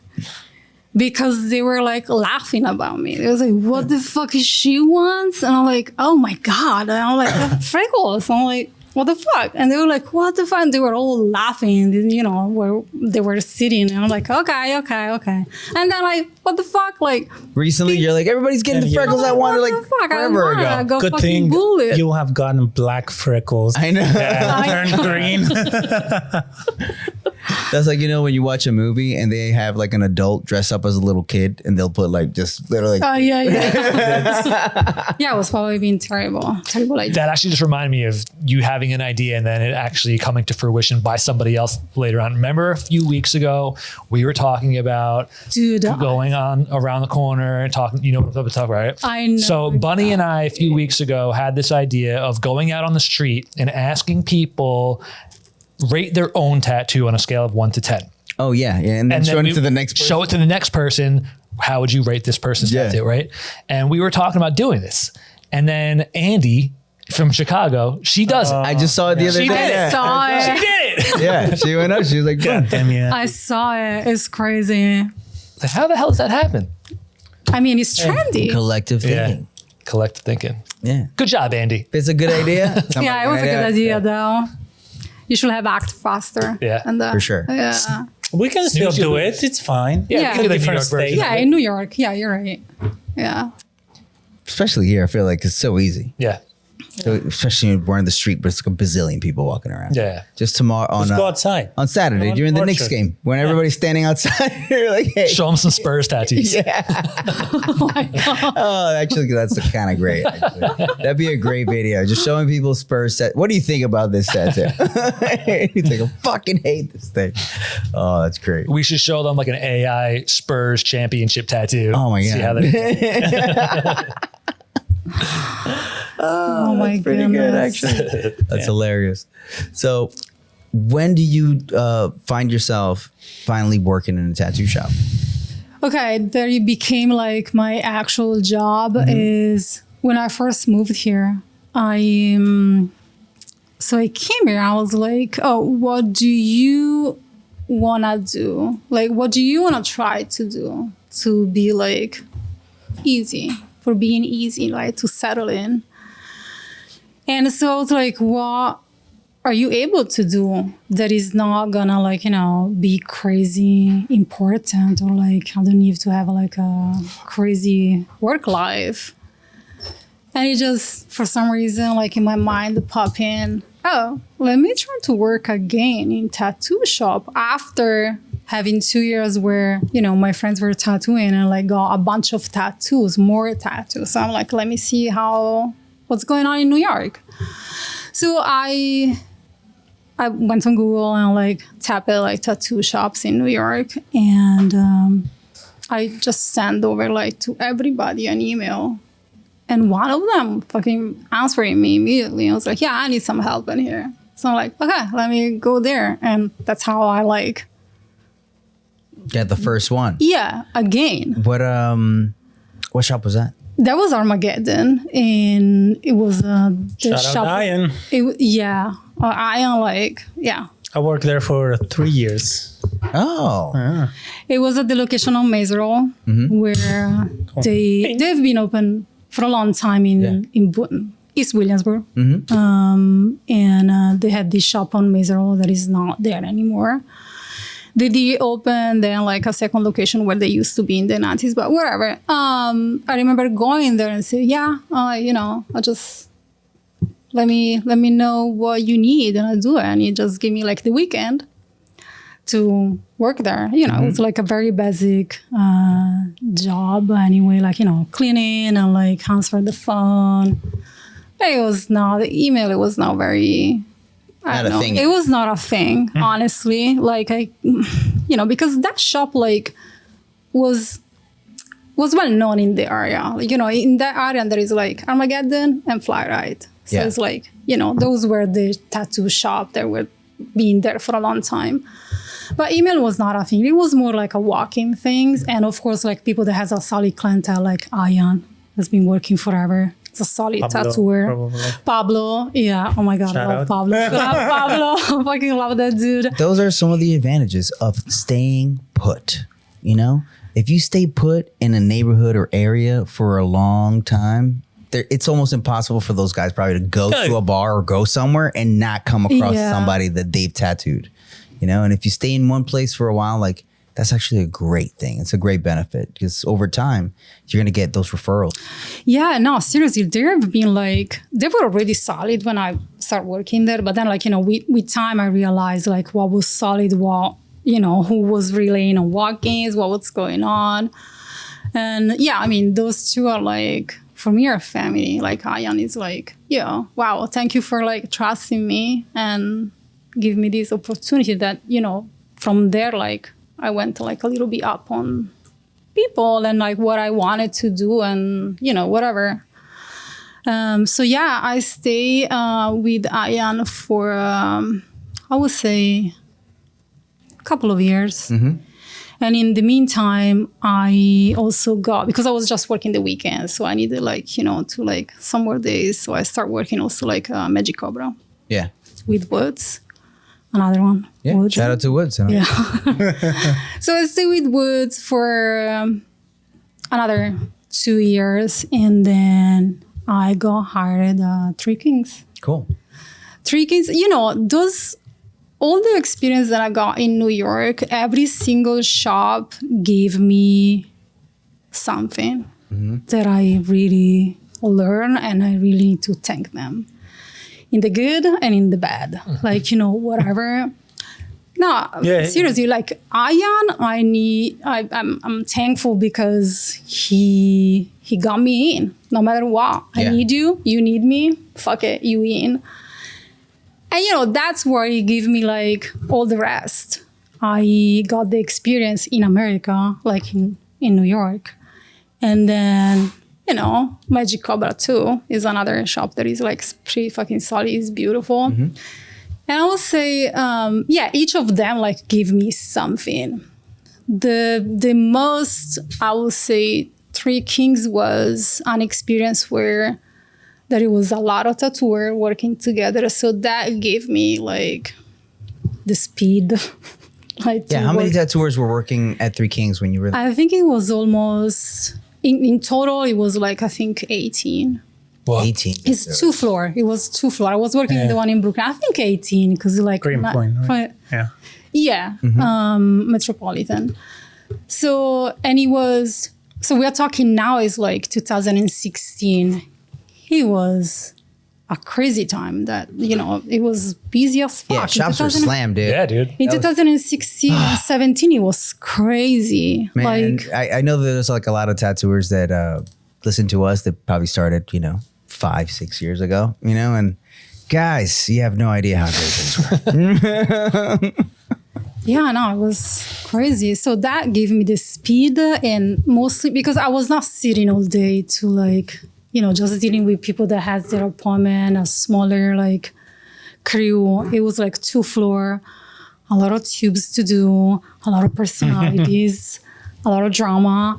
because they were like laughing about me. They was like, "What the fuck is she wants?" And I'm like, "Oh my god!" And I'm like, "Freckles." I'm like, "What the fuck?" And they were like, "What the fuck?" And they were all laughing, you know, where they were sitting. And I'm like, "Okay." And then like, "What the fuck?" Like, Recently, you're like, everybody's getting the freckles I wanted like forever ago. Got Good fucking thing bullied. you have gotten black freckles. I know. Turn green. That's like, you know, when you watch a movie and they have like an adult dress up as a little kid and they'll put like just literally. Oh, yeah. Yeah, it was probably being terrible idea. That actually just reminded me of you having an idea and then it actually coming to fruition by somebody else later on. Remember a few weeks ago, we were talking about Dude, going on around the corner and talking, you know what I'm talking about, right? I know. So Bunnie and I, a few weeks ago, had this idea of going out on the street and asking people rate their own tattoo on a scale of 1 to 10. Oh yeah, and then show it to the next person. Show it to the next person. How would you rate this person's tattoo, right? And we were talking about doing this. And then Andy from Chicago, she does it. I just saw it the other She day. did it. Yeah. Saw it. She did it. Yeah, she went up. She was like, "Boom." Damn yeah. I saw it. It's crazy. Like, how the hell does that happen? I mean, it's trendy. Collective thinking. Collective thinking. Yeah. Good job, Andy. If it's a good idea. Yeah, it was a good idea though. You should have acted faster. Yeah, and for sure. Yeah. We can still Usually- do it. It's fine. Yeah. we can do the New Different York version. state. Yeah, in New York. Yeah, you're right. Yeah. Especially here, I feel like it's so easy. Yeah. So, especially when we're in the street, but it's like a bazillion people walking around. Yeah. Just tomorrow on Let's go outside. on Saturday Go on during the Orchard. Knicks game when everybody's standing outside. You're like, hey. Show them some Spurs tattoos. Yeah. Oh, actually, that's kind of great. Actually. That'd be a great video. Just showing people Spurs set. What do you think about this tattoo? You think I fucking hate this thing. Oh, that's great. We should show them like an AI Spurs championship tattoo. Oh my god. See how they Oh my Pretty goodness. good, actually. That's hilarious. So, when do you find yourself finally working in a tattoo shop? Okay, there it became like my actual job is when I first moved here. So I came here. I was like, oh, what do you wanna do? Like, what do you wanna try to do to be like easy, for being easy, like to settle in? And so I was like, what are you able to do that is not gonna like, you know, be crazy important, or like I don't need to have like a crazy work life? And it just, for some reason, like in my mind pop in, oh, let me try to work again in tattoo shop after having 2 years where, you know, my friends were tattooing and like got a bunch of tattoos, more tattoos. So I'm like, let me see what's going on in New York. So I went on Google and like tapped like tattoo shops in New York, and I just sent over like to everybody an email, and one of them fucking answering me immediately. I was like, yeah, I need some help in here. So I'm like, okay, let me go there, and that's how I like, Get the first one. yeah, again. What shop was that? That was Armageddon, and it was the Shout shop. out Ian. Yeah, Ian, like, yeah. I worked there for 3 years. Oh. It was at the location on Maseral, where they've been open for a long time in East Williamsburg. And they had this shop on Maseral that is not there anymore. They did open then like a second location where they used to be in the 90s, but whatever. I remember going there and say, yeah, you know, I just let me know what you need and I'll do it. And he just gave me like the weekend to work there. You know, it was like a very basic job anyway, like, you know, cleaning and like answer the phone. But it was not, the email, it was not very, I don't know. thing. It was not a thing, honestly. Like you know, because that shop like was well known in the area. Like, you know, in that area there is like Armageddon and Fly Right. So Yeah. it's like, you know, those were the tattoo shop that were being there for a long time. But email was not a thing. It was more like a walk-in thing. And of course, like people that has a solid clientele, like Ian has been working forever. It's a solid Pablo, tattooer. probably. Pablo, yeah. Oh my God, I Shout love out. Pablo. I love Pablo. I fucking love that dude. Those are some of the advantages of staying put. You know, if you stay put in a neighborhood or area for a long time, it's almost impossible for those guys probably to go to a bar or go somewhere and not come across Yeah. somebody that they've tattooed. You know, and if you stay in one place for a while, like that's actually a great thing. It's a great benefit because over time you're gonna get those referrals. Yeah, no, seriously, they've been like, they were already solid when I started working there. But then like, you know, with time I realized like what was solid, what, you know, who was relaying on walk-ins, what was going on. And yeah, I mean, those two are like, for me, are family. Like Ian is like, yeah, wow, thank you for like trusting me and give me this opportunity that, you know, from there, like I went like a little bit up on people and like what I wanted to do and, you know, whatever. So yeah, I stay with Ian for I would say, a couple of years. Mm-hmm. And in the meantime, I also got, because I was just working the weekends, so I needed to some more days. So I start working also Magic Cobra Yeah. with Woods, another one. Yeah. Woods. Shout out to Woods. Yeah. So I stayed with Woods for another 2 years, and then I got hired at Three Kings. Cool. Three Kings, all the experience that I got in New York, every single shop gave me something that I really learned, and I really need to thank them in the good and in the bad. Whatever. No, Yeah. seriously, Ayan, I'm thankful because he got me in no matter what. I Yeah. need you need me, fuck it, you in. And that's where he gave me all the rest. I got the experience in America, in New York. And then, Magic Cobra too is another shop that is pretty fucking solid, it's beautiful. And I would say, each of them give me something. The most, I would say, Three Kings was an experience where there was a lot of tattooers working together. So that gave me the speed. How many tattooers were working at Three Kings when you were there? I think it was almost, in total, it was I think 18. Well, 18. It's 2 floor. It was 2 floor. I was working in the one in Brooklyn. I think 18 because Greenpoint, right? Yeah. Yeah, Metropolitan. So, and it was, so we are talking now is 2016. It was a crazy time that, it was busy as fuck. Yeah, shops were slammed, dude. yeah, dude. In 2016 and 17, it was crazy. Man, I know that there's a lot of tattooers that listen to us that probably started, 5-6 years ago, and guys, you have no idea how great things were. Yeah, no, it was crazy. So that gave me the speed, and mostly because I was not sitting all day to just dealing with people that has their appointment, a smaller crew. It was 2 floor, a lot of tubes to do, a lot of personalities, a lot of drama.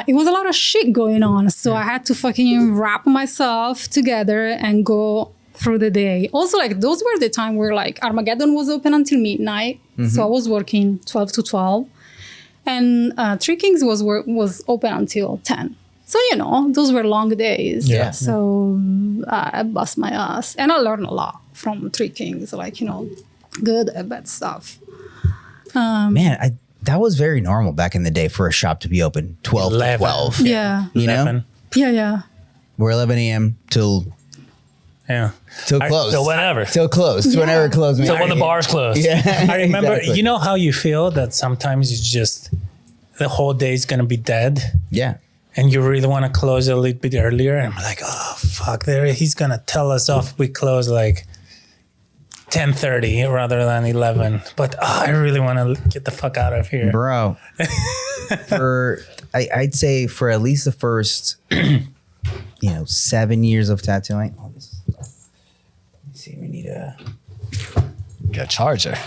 It was a lot of shit going on. So I had to fucking wrap myself together and go through the day. Also, those were the time where Armageddon was open until midnight. So I was working 12 to 12. And Three Kings was open until 10. So, those were long days. Yeah. So I bust my ass. And I learned a lot from Three Kings, good and bad stuff. Man, that was very normal back in the day for a shop to be open 12 to 11. 12. Yeah. You know? 11. Yeah. We're 11 a.m. till Yeah. close. So whenever. Till close. Yeah. Whenever it closed. So when the bar's closed. Yeah. I remember, exactly. how you feel that sometimes it's just the whole day is going to be dead Yeah. and you really want to close a little bit earlier. And I'm like, oh, fuck, he's going to tell us off. We close 10:30 rather than 11. But I really want to get the fuck out of here. Bro. I'd say for at least the first, 7 years of tattooing. Oh, let's see, we need a charger.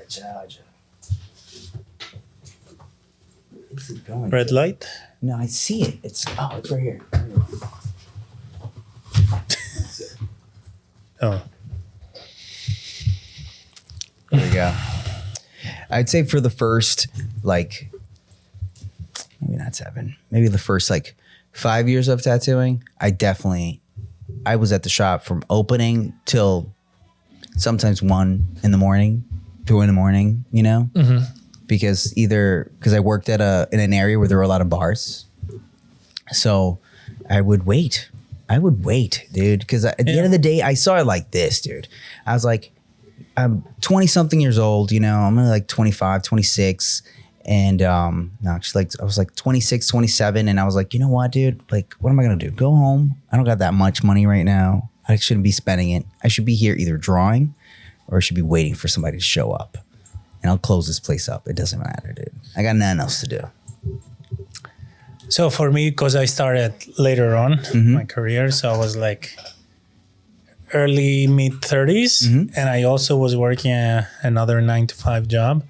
charger. Is it going? Red light? No, I see it. It's right here. Oh. There we go. I'd say for the first, maybe not 7, maybe the first 5 years of tattooing, I was at the shop from opening till sometimes 1 in the morning, 2 in the morning, because I worked in an area where there were a lot of bars. So I would wait, dude, because at the end of the day, I saw it like this, dude. I was like, I'm 20 something years old, I'm only 25, 26. And no, actually, I was 26, 27. And I was like, you know what, dude? What am I going to do? Go home. I don't got that much money right now. I shouldn't be spending it. I should be here either drawing or I should be waiting for somebody to show up. And I'll close this place up. It doesn't matter, dude. I got nothing else to do. So for me, because I started later on in my career, so I was early mid 30s, and I also was working another 9 to 5 job.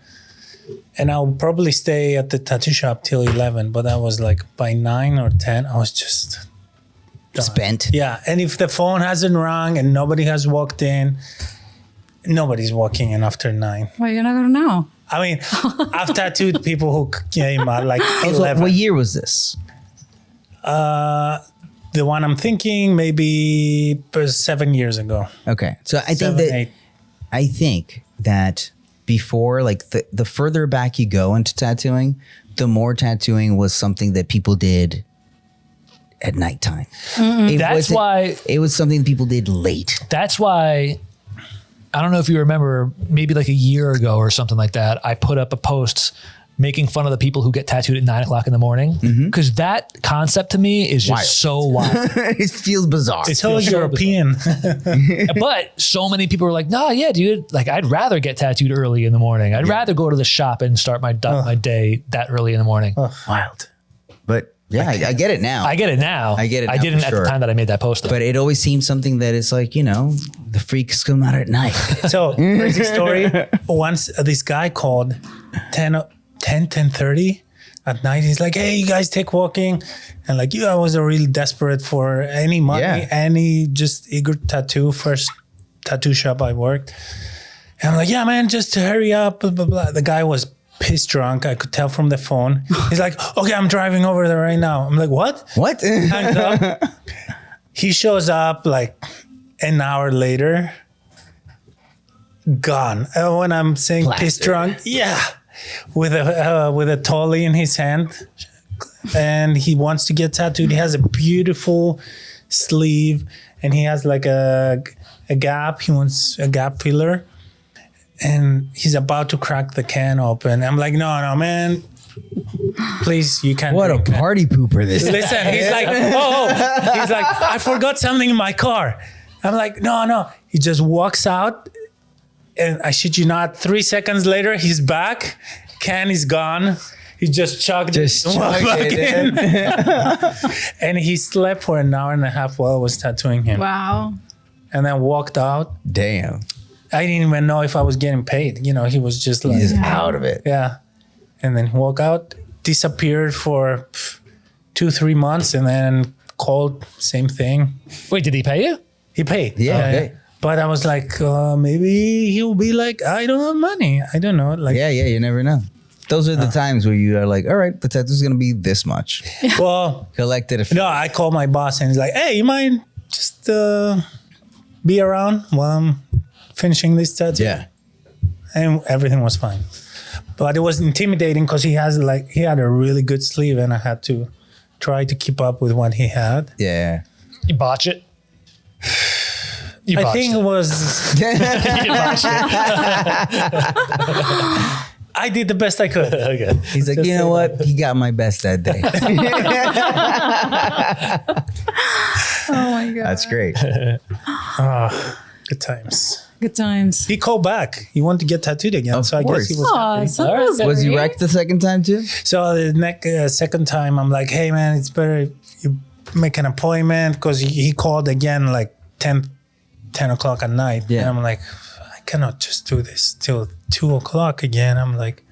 And I'll probably stay at the tattoo shop till 11, but that was like by 9 or 10, I was just done. Spent. Yeah, and if the phone hasn't rung and nobody has walked in, nobody's walking in after 9. Well, you're not gonna know. I mean, I've tattooed people who came at like So 11. what year was this? The one I'm thinking maybe 7 years ago. Okay. So I think 7, that 8. I think that before, like the further back you go into tattooing, the more tattooing was something that people did at nighttime. That's why It was something people did late. That's why, I don't know if you remember, maybe like a year ago or something like that, I put up a post making fun of the people who get tattooed at 9 o'clock in the morning. Because that concept to me is just Wild. so wild. It feels bizarre. It's so so European. But so many people were like, no, yeah, dude, like I'd rather get tattooed early in the morning. I'd rather go to the shop and start my day that early in the morning. Wild. But yeah, I get it now. I get it now. I get it I now, didn't for at sure. the time that I made that post. Though. But it always seems something that is like, the freaks come out at night. So crazy story. Once this guy called 10:30 at night. He's like, hey, you guys take walking. And like, I was really desperate for any money, any just eager tattoo, first tattoo shop I worked. And I'm like, yeah, man, just hurry up, blah, blah, blah. The guy was pissed drunk. I could tell from the phone. He's like, okay, I'm driving over there right now. I'm like, what? What? Hangs up. He shows up like an hour later, gone. And when I'm saying pissed drunk, with a tolly in his hand, and he wants to get tattooed. He has a beautiful sleeve, and he has like a gap. He wants a gap filler, and he's about to crack the can open. I'm like, no, man. Please, you can't. What a drink. party pooper this is. Listen, he's like, he's like, I forgot something in my car. I'm like, no. He just walks out, and I shit you not, 3 seconds later, he's back. Can is gone. He just chugged it. Walked back in. And he slept for an hour and a half while I was tattooing him. Wow. And then walked out. Damn. I didn't even know if I was getting paid. He was just like, He's out of it. yeah. And then he walked out, disappeared for 2-3 months, and then called, same thing. Wait, did he pay you? He paid. Yeah, okay. But I was like, maybe he'll be like, I don't have money. I don't know. Like, Yeah, you never know. Those are the times where you are like, all right, the tattoo's going to be this much. well, Collected a no, I called my boss and he's like, hey, you mind just be around while I'm finishing this tattoo? Yeah. And everything was fine. But it was intimidating because he had a really good sleeve, and I had to try to keep up with what he had. Yeah. You botch it? You I botched think it. it was, You botched it. I did the best I could. Okay. He's like, Just you know say what? He got my best that day. Oh my God. That's great. Good times. Good times. He called back. He wanted to get tattooed again. Of so I course. guess he was Oh, happy. so that All right. was Was he great. wrecked the second time too? So the second time, I'm like, hey, man, it's better you make an appointment, because he called again like 10 o'clock at night. Yeah. And I'm like, I cannot just do this till 2 o'clock again. I'm like,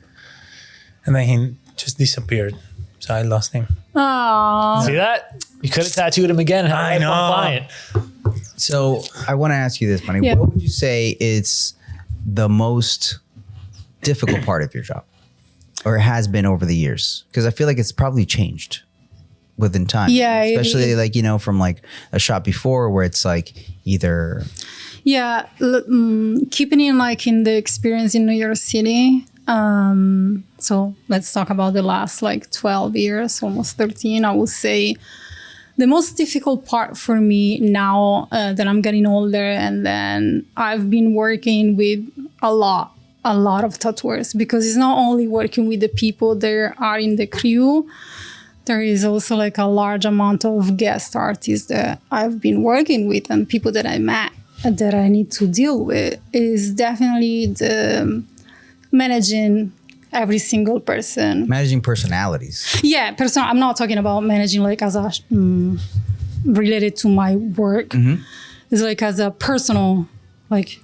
and then he just disappeared. So I lost him. Oh. See that? You could have tattooed him again and had I a know. client. So I want to ask you this, Bunnie. Yeah. What would you say is the most difficult part of your job, or it has been over the years? Because I feel like it's probably changed within time. Yeah, it especially is. like from like a shop before where it's like either Yeah, keeping in like in the experience in New York City. So let's talk about the last like 12 years, almost 13. I would say the most difficult part for me now that I'm getting older, and then I've been working with a lot of tattooers, because it's not only working with the people that are in the crew. There is also like a large amount of guest artists that I've been working with, and people that I met that I need to deal with. Is definitely the managing every single person. managing personalities. Yeah, I'm not talking about managing like as a related to my work. It's like as a personal, like,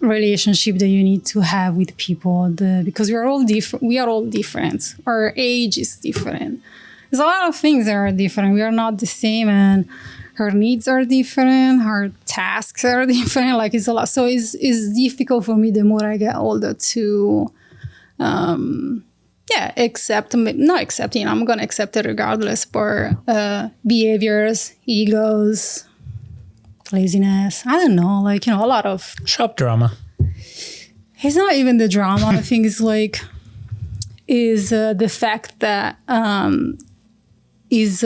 relationship that you need to have with people. Because we are all different. Our age is different. There's a lot of things that are different. We are not the same, and her needs are different. Her tasks are different. Like, it's a lot. So it's difficult for me the more I get older to, not accepting. I'm gonna accept it regardless. But behaviors, egos, laziness. I don't know. Like, a lot of Shop drama. It's not even the drama. I think it's like the fact that is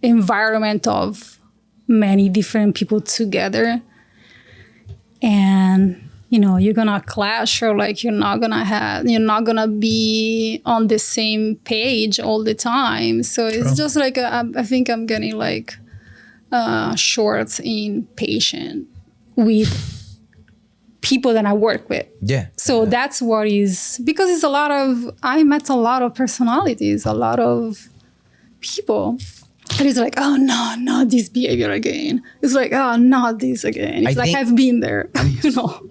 environment of many different people together, and you're gonna clash, or like you're not gonna be on the same page all the time. So it's just like I think I'm getting like short in patience with people that I work with. Yeah. So that's what is, because it's I met a lot of personalities, a lot of people. And it's like, oh no, not this behavior again. It's like, oh, not this again. It's like I've been there,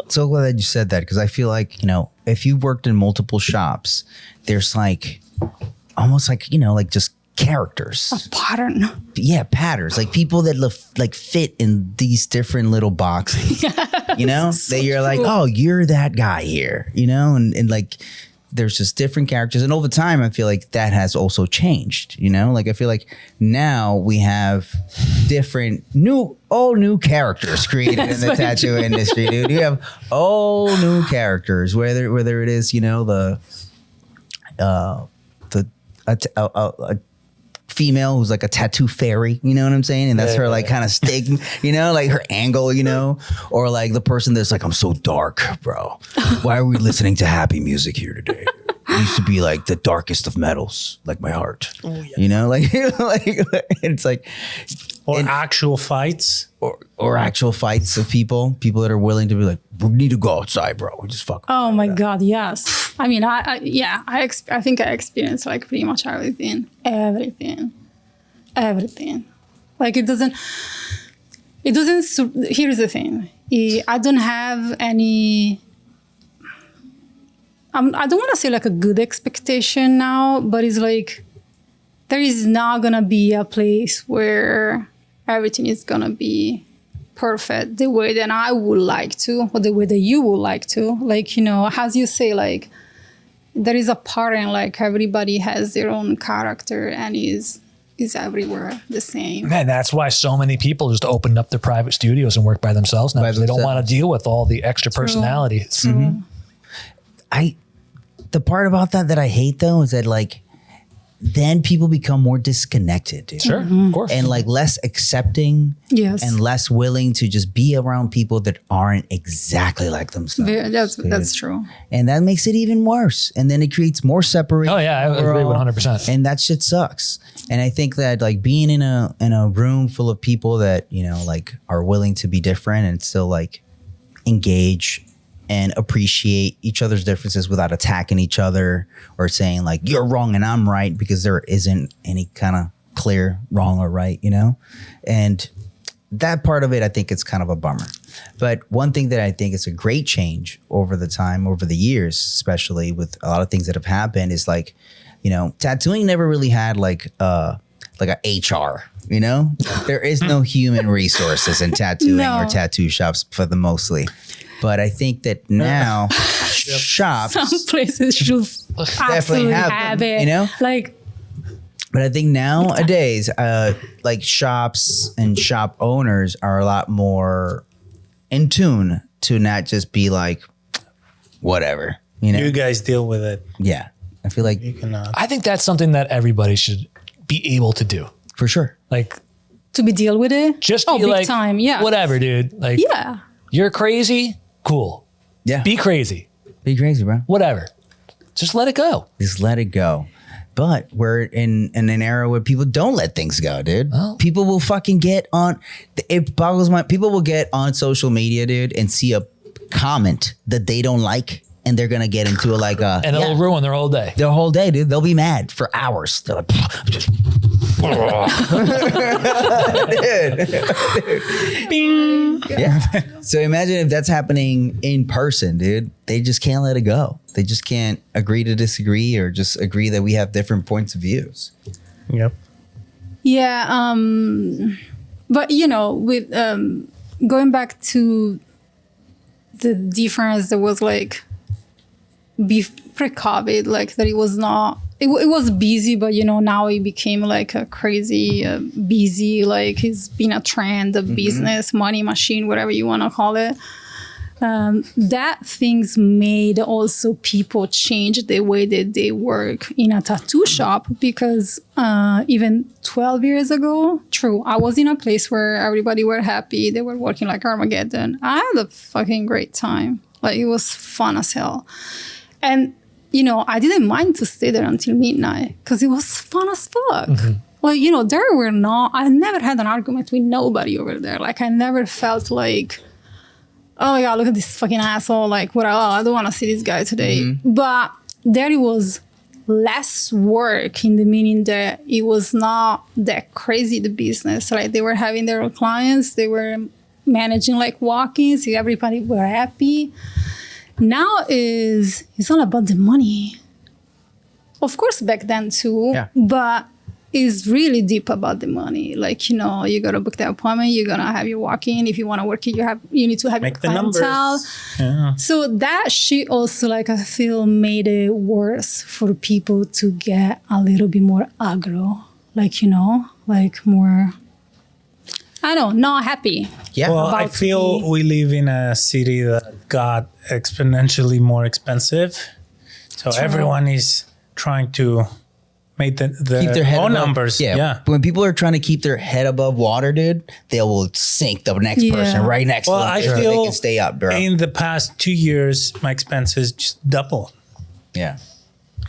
So glad that you said that, because I feel like, if you've worked in multiple shops, there's like almost like, like just characters. A pattern. Yeah, patterns. Like people that like fit in these different little boxes. That you're like, oh, you're that guy here, and like there's just different characters. And over time, I feel like that has also changed, like I feel like now we have different all new characters created in the tattoo industry, dude. You have all new characters, whether it is, a female who's like a tattoo fairy, you know what I'm saying? And that's her like kind of stigma, like her angle, or like the person that's like, I'm so dark, bro. Why are we listening to happy music here today? It used to be like the darkest of metals, like my heart. Oh, yeah. Like it's like, or actual fights, or actual fights of people that are willing to be like, we need to go outside, bro. We just fuck. Oh my God, yes. I mean, I think I experienced like pretty much everything. Like it doesn't. Here's the thing. I don't have any. I don't want to say like a good expectation now, but it's like there is not gonna be a place where everything is gonna be perfect the way that I would like to, or the way that you would like to. Like, as you say, like there is a pattern, like everybody has their own character and is everywhere the same. Man, that's why so many people just opened up their private studios and work by themselves now. They don't want to deal with all the extra personalities. Mm-hmm. The part about that I hate though is that like then people become more disconnected, dude. Sure, of course. And like less accepting, yes, and less willing to just be around people that aren't exactly like themselves. That's true. And that makes it even worse. And then it creates more separation. Oh yeah, I agree 100%. And that shit sucks. And I think that like being in a room full of people that, like are willing to be different and still like engage and appreciate each other's differences without attacking each other or saying like you're wrong and I'm right, because there isn't any kind of clear wrong or right, and that part of it, I think it's kind of a bummer. But one thing that I think is a great change over the years, especially with a lot of things that have happened, is like, tattooing never really had like a HR, there is no human resources in tattooing or tattoo shops for the mostly. But I think that now shops, some places should definitely have it, like. But I think nowadays, like shops and shop owners are a lot more in tune to not just be like, whatever, You guys deal with it. Yeah, I feel like you cannot. I think that's something that everybody should be able to do. For sure. Like to deal with it. Just be big like, time, yeah. Whatever, dude. Like, yeah, you're crazy. Cool. Yeah. Be crazy. Be crazy, bro. Whatever. Just let it go. Just let it go. But we're in an era where people don't let things go, dude. Oh. People will fucking get on. It boggles my. People will get on social media, dude, and see a comment that they don't like, and they're gonna get into and it'll ruin their whole day. Their whole day, dude. They'll be mad for hours. They're like, Bing. Yeah. So imagine if that's happening in person, dude. They just can't let it go. They just can't agree to disagree or just agree that we have different points of views. Yep. Yeah. But with going back to the difference, there was like pre-COVID, like that it was not. It was busy, but now it became like a crazy busy. Like it's been a trend, a business, money machine, whatever you want to call it. That things made also people change the way that they work in a tattoo shop, because even 12 years ago, true, I was in a place where everybody were happy. They were working like Armageddon. I had a fucking great time. Like it was fun as hell. And I didn't mind to stay there until midnight because it was fun as fuck. Like, I never had an argument with nobody over there. Like, I never felt like, oh my God, look at this fucking asshole. Like, I don't want to see this guy today. But there it was less work, in the meaning that it was not that crazy, the business. Like, they were having their own clients. They were managing like walk-ins. Everybody were happy. Now it's all about the money. Of course, back then too, but it's really deep about the money. Like, you gotta book the appointment, you're gonna have your walk-in. If you want to work it, you need to have Make your the clientele. numbers. Yeah. So that shit also, like, I feel made it worse for people to get a little bit more aggro. Like, like more, I don't know, not happy. Yeah. Well, I feel we live in a city that got exponentially more expensive. So everyone is trying to make the Keep their head own above, numbers. Yeah. When people are trying to keep their head above water, dude, they will sink the next person right next Well, to them. I so feel they can stay up, bro. in the past 2 years, my expenses just doubled. Yeah.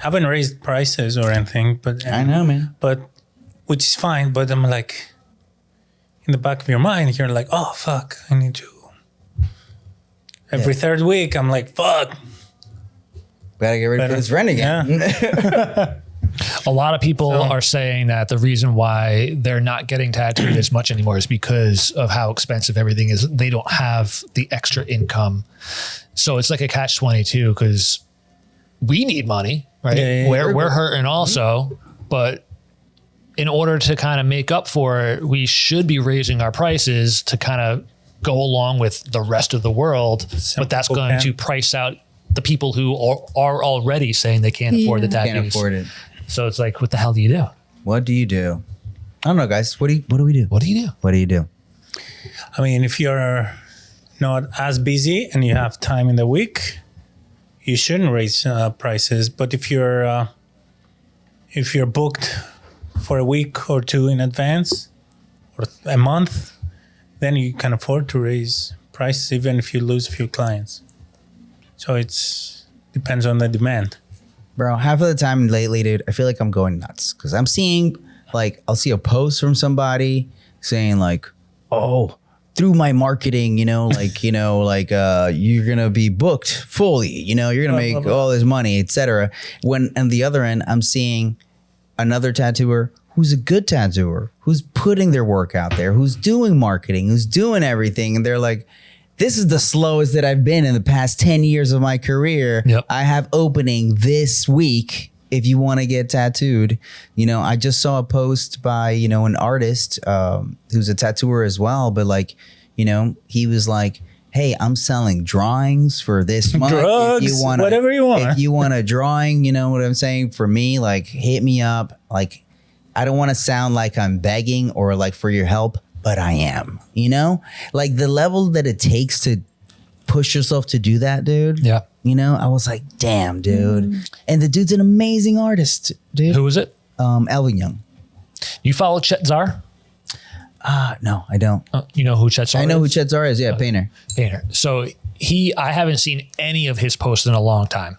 I haven't raised prices or anything, but I know, man. But which is fine. But I'm like, in the back of your mind, you're like, oh fuck, I need to. Every third week, I'm like, fuck. Gotta get ready for this rent again. Yeah. A lot of people are saying that the reason why they're not getting tattooed as much anymore is because of how expensive everything is. They don't have the extra income. So it's like a catch-22 because we need money, right? Yeah. We're hurting also, but in order to kind of make up for it, we should be raising our prices to kind of go along with the rest of the world. But that's going to price out the people who are already saying they can't afford the tattoos. Can't afford it. So it's like, what the hell do you do? What do you do? I don't know, guys. What do we do? What do you do? What do you do? I mean, if you're not as busy and you have time in the week, you shouldn't raise prices. But if you're booked for a week or two in advance or a month, then you can afford to raise prices even if you lose a few clients. So it's depends on the demand. Bro, half of the time lately, dude, I feel like I'm going nuts because I'm seeing, like, I'll see a post from somebody saying like, oh, through my marketing, you're gonna be booked fully, you're gonna make all this money, etc. When on the other end, I'm seeing another tattooer who's a good tattooer, who's putting their work out there, who's doing marketing, who's doing everything, and they're like, this is the slowest that I've been in the past 10 years of my career. Yep. I have opening this week if you want to get tattooed. I just saw a post by, an artist who's a tattooer as well. But like, he was like, hey, I'm selling drawings for this month. Drugs, if you wanna, whatever you want. If you want a drawing, you know what I'm saying? For me, like, hit me up. Like, I don't want to sound like I'm begging or like for your help, but I am, like the level that it takes to push yourself to do that, dude. Yeah. I was like, damn, dude. And the dude's an amazing artist, dude. Who is it? Elvin Young. You follow Chet Zar? No, I don't. You know who Chet Zar is? I know who Chet Zar is. Yeah, painter. So I haven't seen any of his posts in a long time.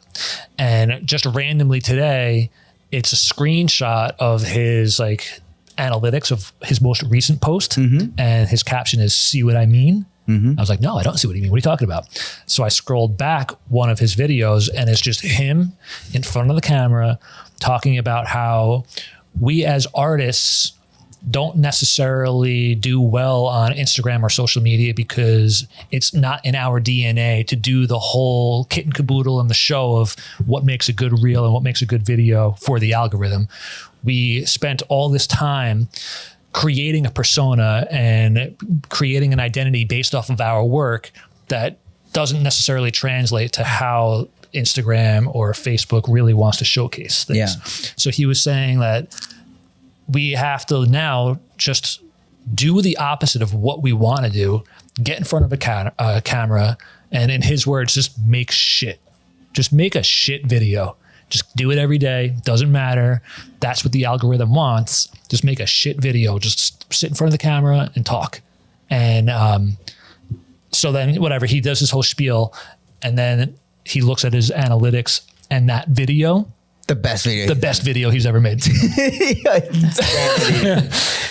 And just randomly today, it's a screenshot of his like analytics of his most recent post. And his caption is, see what I mean? I was like, no, I don't see what you mean. What are you talking about? So I scrolled back one of his videos and it's just him in front of the camera talking about how we as artists don't necessarily do well on Instagram or social media because it's not in our DNA to do the whole kit and caboodle and the show of what makes a good reel and what makes a good video for the algorithm. We spent all this time creating a persona and creating an identity based off of our work that doesn't necessarily translate to how Instagram or Facebook really wants to showcase things. Yeah. So he was saying that we have to now just do the opposite of what we want to do, get in front of a camera, and in his words, just make shit. Just make a shit video. Just do it every day. Doesn't matter. That's what the algorithm wants. Just make a shit video. Just sit in front of the camera and talk. And so then whatever, he does his whole spiel, and then he looks at his analytics, and that video, the best video he's ever made.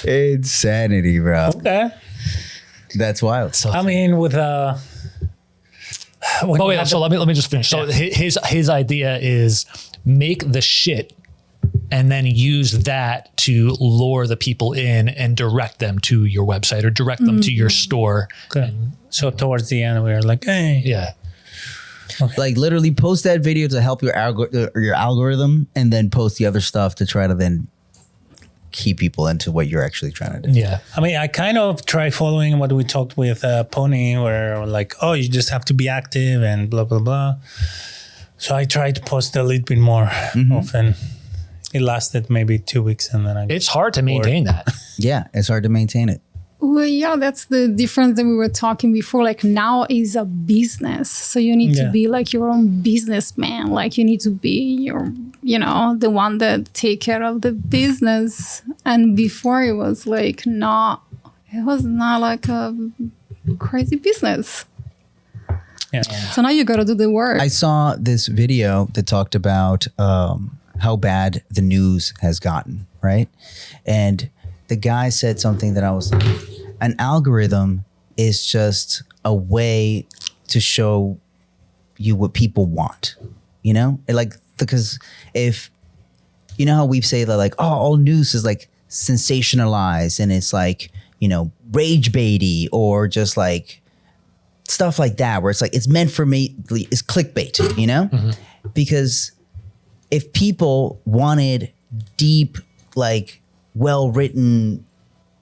Insanity, bro. Okay. That's wild. So, I mean, with so let me just finish. So his idea is make the shit and then use that to lure the people in and direct them to your website or direct them to your store. Okay. So towards the end, we were like, hey. Yeah. Okay. Like literally post that video to help your algorithm, and then post the other stuff to try to then keep people into what you're actually trying to do. Yeah. I mean, I kind of try following what we talked with Pony, where like, oh, you just have to be active and blah, blah, blah. So I try to post a little bit more often. It lasted maybe 2 weeks, and then It's hard to maintain that. Yeah, it's hard to maintain it. Well, yeah, that's the difference that we were talking before. Like now is a business. So you need to be like your own businessman. Like you need to be your, the one that take care of the business. And before it was like it was not like a crazy business. Yeah. So now you got to do the work. I saw this video that talked about how bad the news has gotten, right? And the guy said something that I was like, an algorithm is just a way to show you what people want, because if, how we say that like, oh, all news is like sensationalized and it's like, rage baity or just like stuff like that, where it's like, it's meant for me, it's clickbait, because if people wanted deep, like, well-written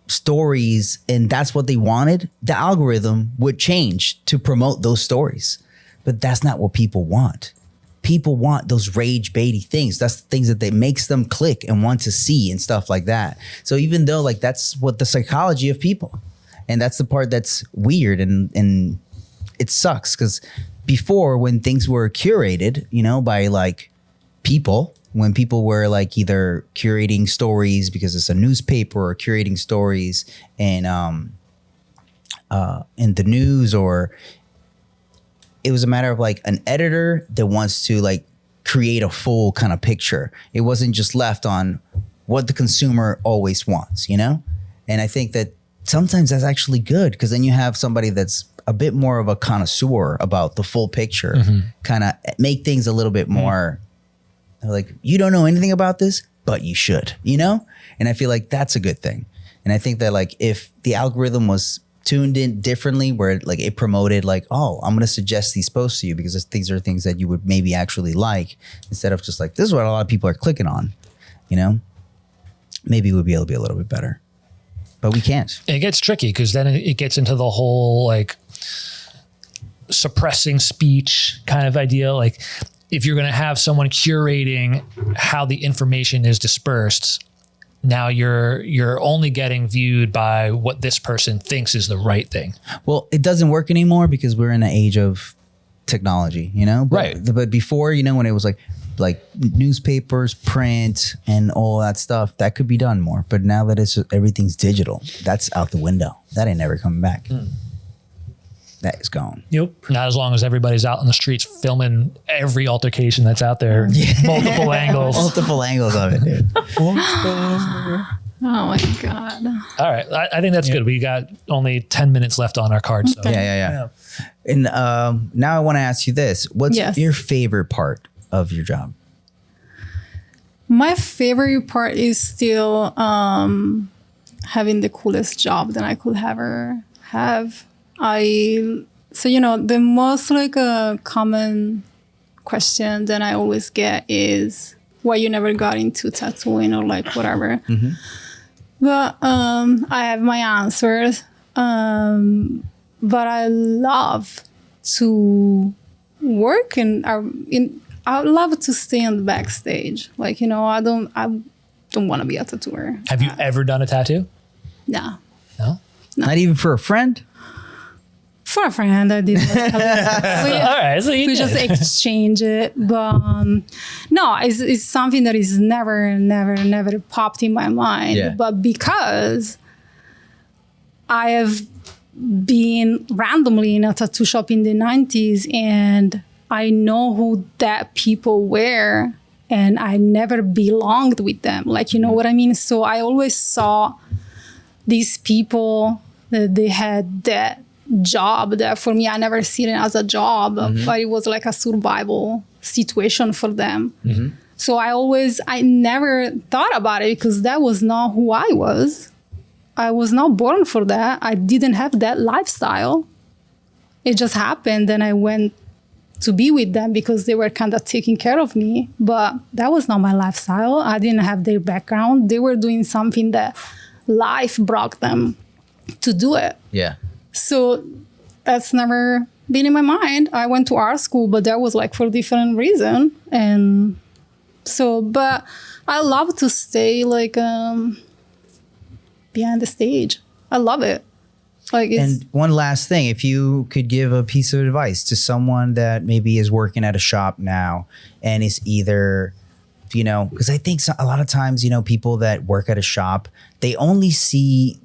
stories and that's what they wanted, the algorithm would change to promote those stories. But that's not what people want. People want those rage baity things. That's the things that makes them click and want to see and stuff like that. So even though like that's what the psychology of people, and that's the part that's weird and it sucks, because before, when things were curated, by like people, when people were like either curating stories because it's a newspaper or curating stories in the news, or it was a matter of like an editor that wants to like create a full kind of picture. It wasn't just left on what the consumer always wants, And I think that sometimes that's actually good, because then you have somebody that's a bit more of a connoisseur about the full picture, kind of make things a little bit more like, you don't know anything about this, but you should, And I feel like that's a good thing. And I think that like if the algorithm was tuned in differently, where like it promoted like, oh, I'm going to suggest these posts to you because these are things that you would maybe actually like, instead of just like, this is what a lot of people are clicking on, maybe we'd be able to be a little bit better, but we can't. It gets tricky because then it gets into the whole like suppressing speech kind of idea. Like, if you're going to have someone curating how the information is dispersed, now you're only getting viewed by what this person thinks is the right thing. Well, it doesn't work anymore because we're in an age of technology, Right. But before, when it was like newspapers, print, and all that stuff, that could be done more. But now that everything's digital, that's out the window. That ain't never coming back. That is gone. Yep. Not as long as everybody's out in the streets filming every altercation that's out there, multiple angles. Multiple angles of it, dude. Oh my God. All right. I think that's good. We got only 10 minutes left on our card. So. Yeah. And now I want to ask you this. What's your favorite part of your job? My favorite part is still having the coolest job that I could ever have. So the most like a common question that I always get is why you never got into tattooing or like whatever. Mm-hmm. But I have my answers. But I love to work I love to stay on the backstage. Like, I don't want to be a tattooer. Have you ever done a tattoo? No. No? Not even for a friend? For a friend, I did. All right, so you We did. just exchange it. But no, it's something that is never popped in my mind. Yeah. But because I have been randomly in a tattoo shop in the 90s and I know who that people were and I never belonged with them. Like, you know what I mean? So I always saw these people that they had that job that for me, I never seen it as a job, but it was like a survival situation for them. Mm-hmm. So I never thought about it because that was not who I was. I was not born for that. I didn't have that lifestyle. It just happened and I went to be with them because they were kind of taking care of me. But that was not my lifestyle. I didn't have their background. They were doing something that life brought them to do it. Yeah. So that's never been in my mind. I went to art school, but that was like for a different reason. And so, but I love to stay like behind the stage. I love it. Like, And one last thing, if you could give a piece of advice to someone that maybe is working at a shop now and is either, because I think a lot of times, people that work at a shop, they only see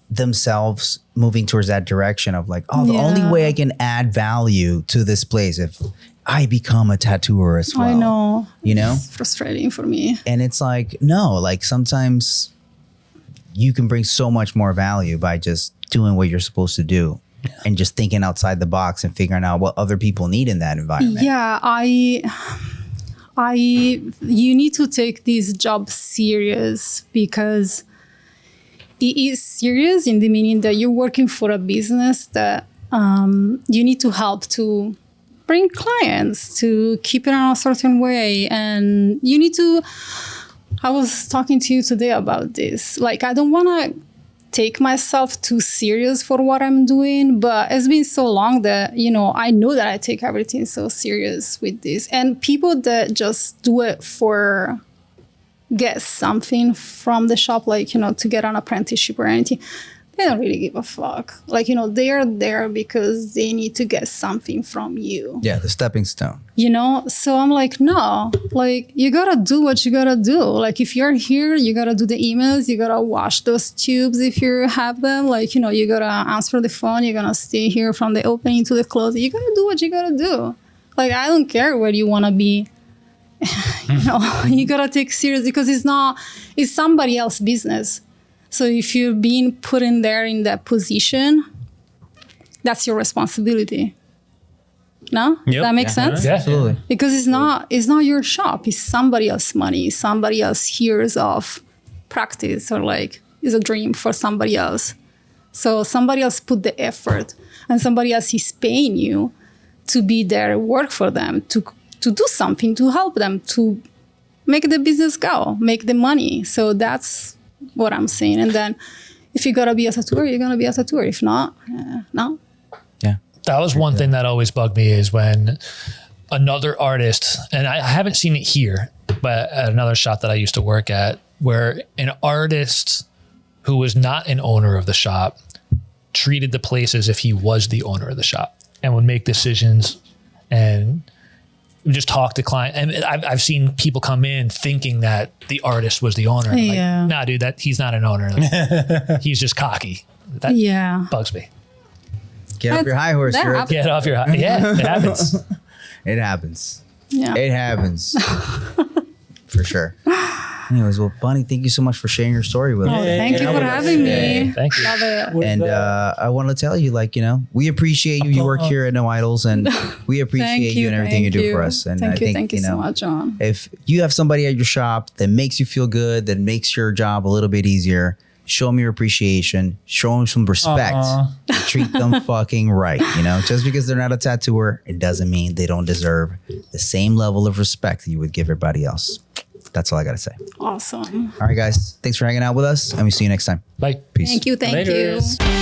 themselves moving towards that direction of like, the only way I can add value to this place if I become a tattooer as well. I know. It's frustrating for me. And it's like, no, like sometimes you can bring so much more value by just doing what you're supposed to do and just thinking outside the box and figuring out what other people need in that environment. Yeah, you need to take this job serious because it is serious in the meaning that you're working for a business that you need to help to bring clients, to keep it in a certain way. And you need to, I was talking to you today about this. Like, I don't want to take myself too serious for what I'm doing, but it's been so long that, I know that I take everything so serious with this. And people that just do it for get something from the shop, like, to get an apprenticeship or anything, they don't really give a fuck. Like, they are there because they need to get something from you. Yeah, the stepping stone. So I'm like, no, like, you gotta do what you gotta do. Like, if you're here, you gotta do the emails, you gotta wash those tubes if you have them. Like, you gotta answer the phone, you're gonna stay here from the opening to the closing. You gotta do what you gotta do. Like, I don't care where you wanna be. You gotta take serious because it's somebody else's business. So if you're being put in there in that position, that's your responsibility. No? Yep. That makes sense? Yeah. Absolutely. Because it's not your shop. It's somebody else's money. Somebody else years of practice or like is a dream for somebody else. So somebody else put the effort and somebody else is paying you to be there, work for them, to do something, to help them, to make the business go, make the money. So that's what I'm saying. And then if you gotta be a tattooer, you're gonna be a tattooer. If not, no. Yeah. That was one thing that always bugged me is when another artist, and I haven't seen it here, but at another shop that I used to work at, where an artist who was not an owner of the shop treated the place as if he was the owner of the shop and would make decisions and just talk to client. And I've seen people come in thinking that the artist was the owner. Yeah. Like, nah, dude, he's not an owner. Like, he's just cocky. That bugs me. Get off your high horse. that Europe. happens. Get off your, yeah, it happens. It happens. Yeah. It happens. For sure. Anyways, well, Bunnie, thank you so much for sharing your story with us. Thank you for having me. Thank you. Love it. And I want to tell you, like, we appreciate you. You work here at No Idols, and we appreciate you and everything you do for us. And I think, thank you so much, John. if you have somebody at your shop that makes you feel good, that makes your job a little bit easier, show them your appreciation, show them some respect, treat them fucking right. You know, just because they're not a tattooer, it doesn't mean they don't deserve the same level of respect that you would give everybody else. That's all I got to say. Awesome. All right, guys. Thanks for hanging out with us, and we'll see you next time. Bye. Peace. Thank you. Later. You.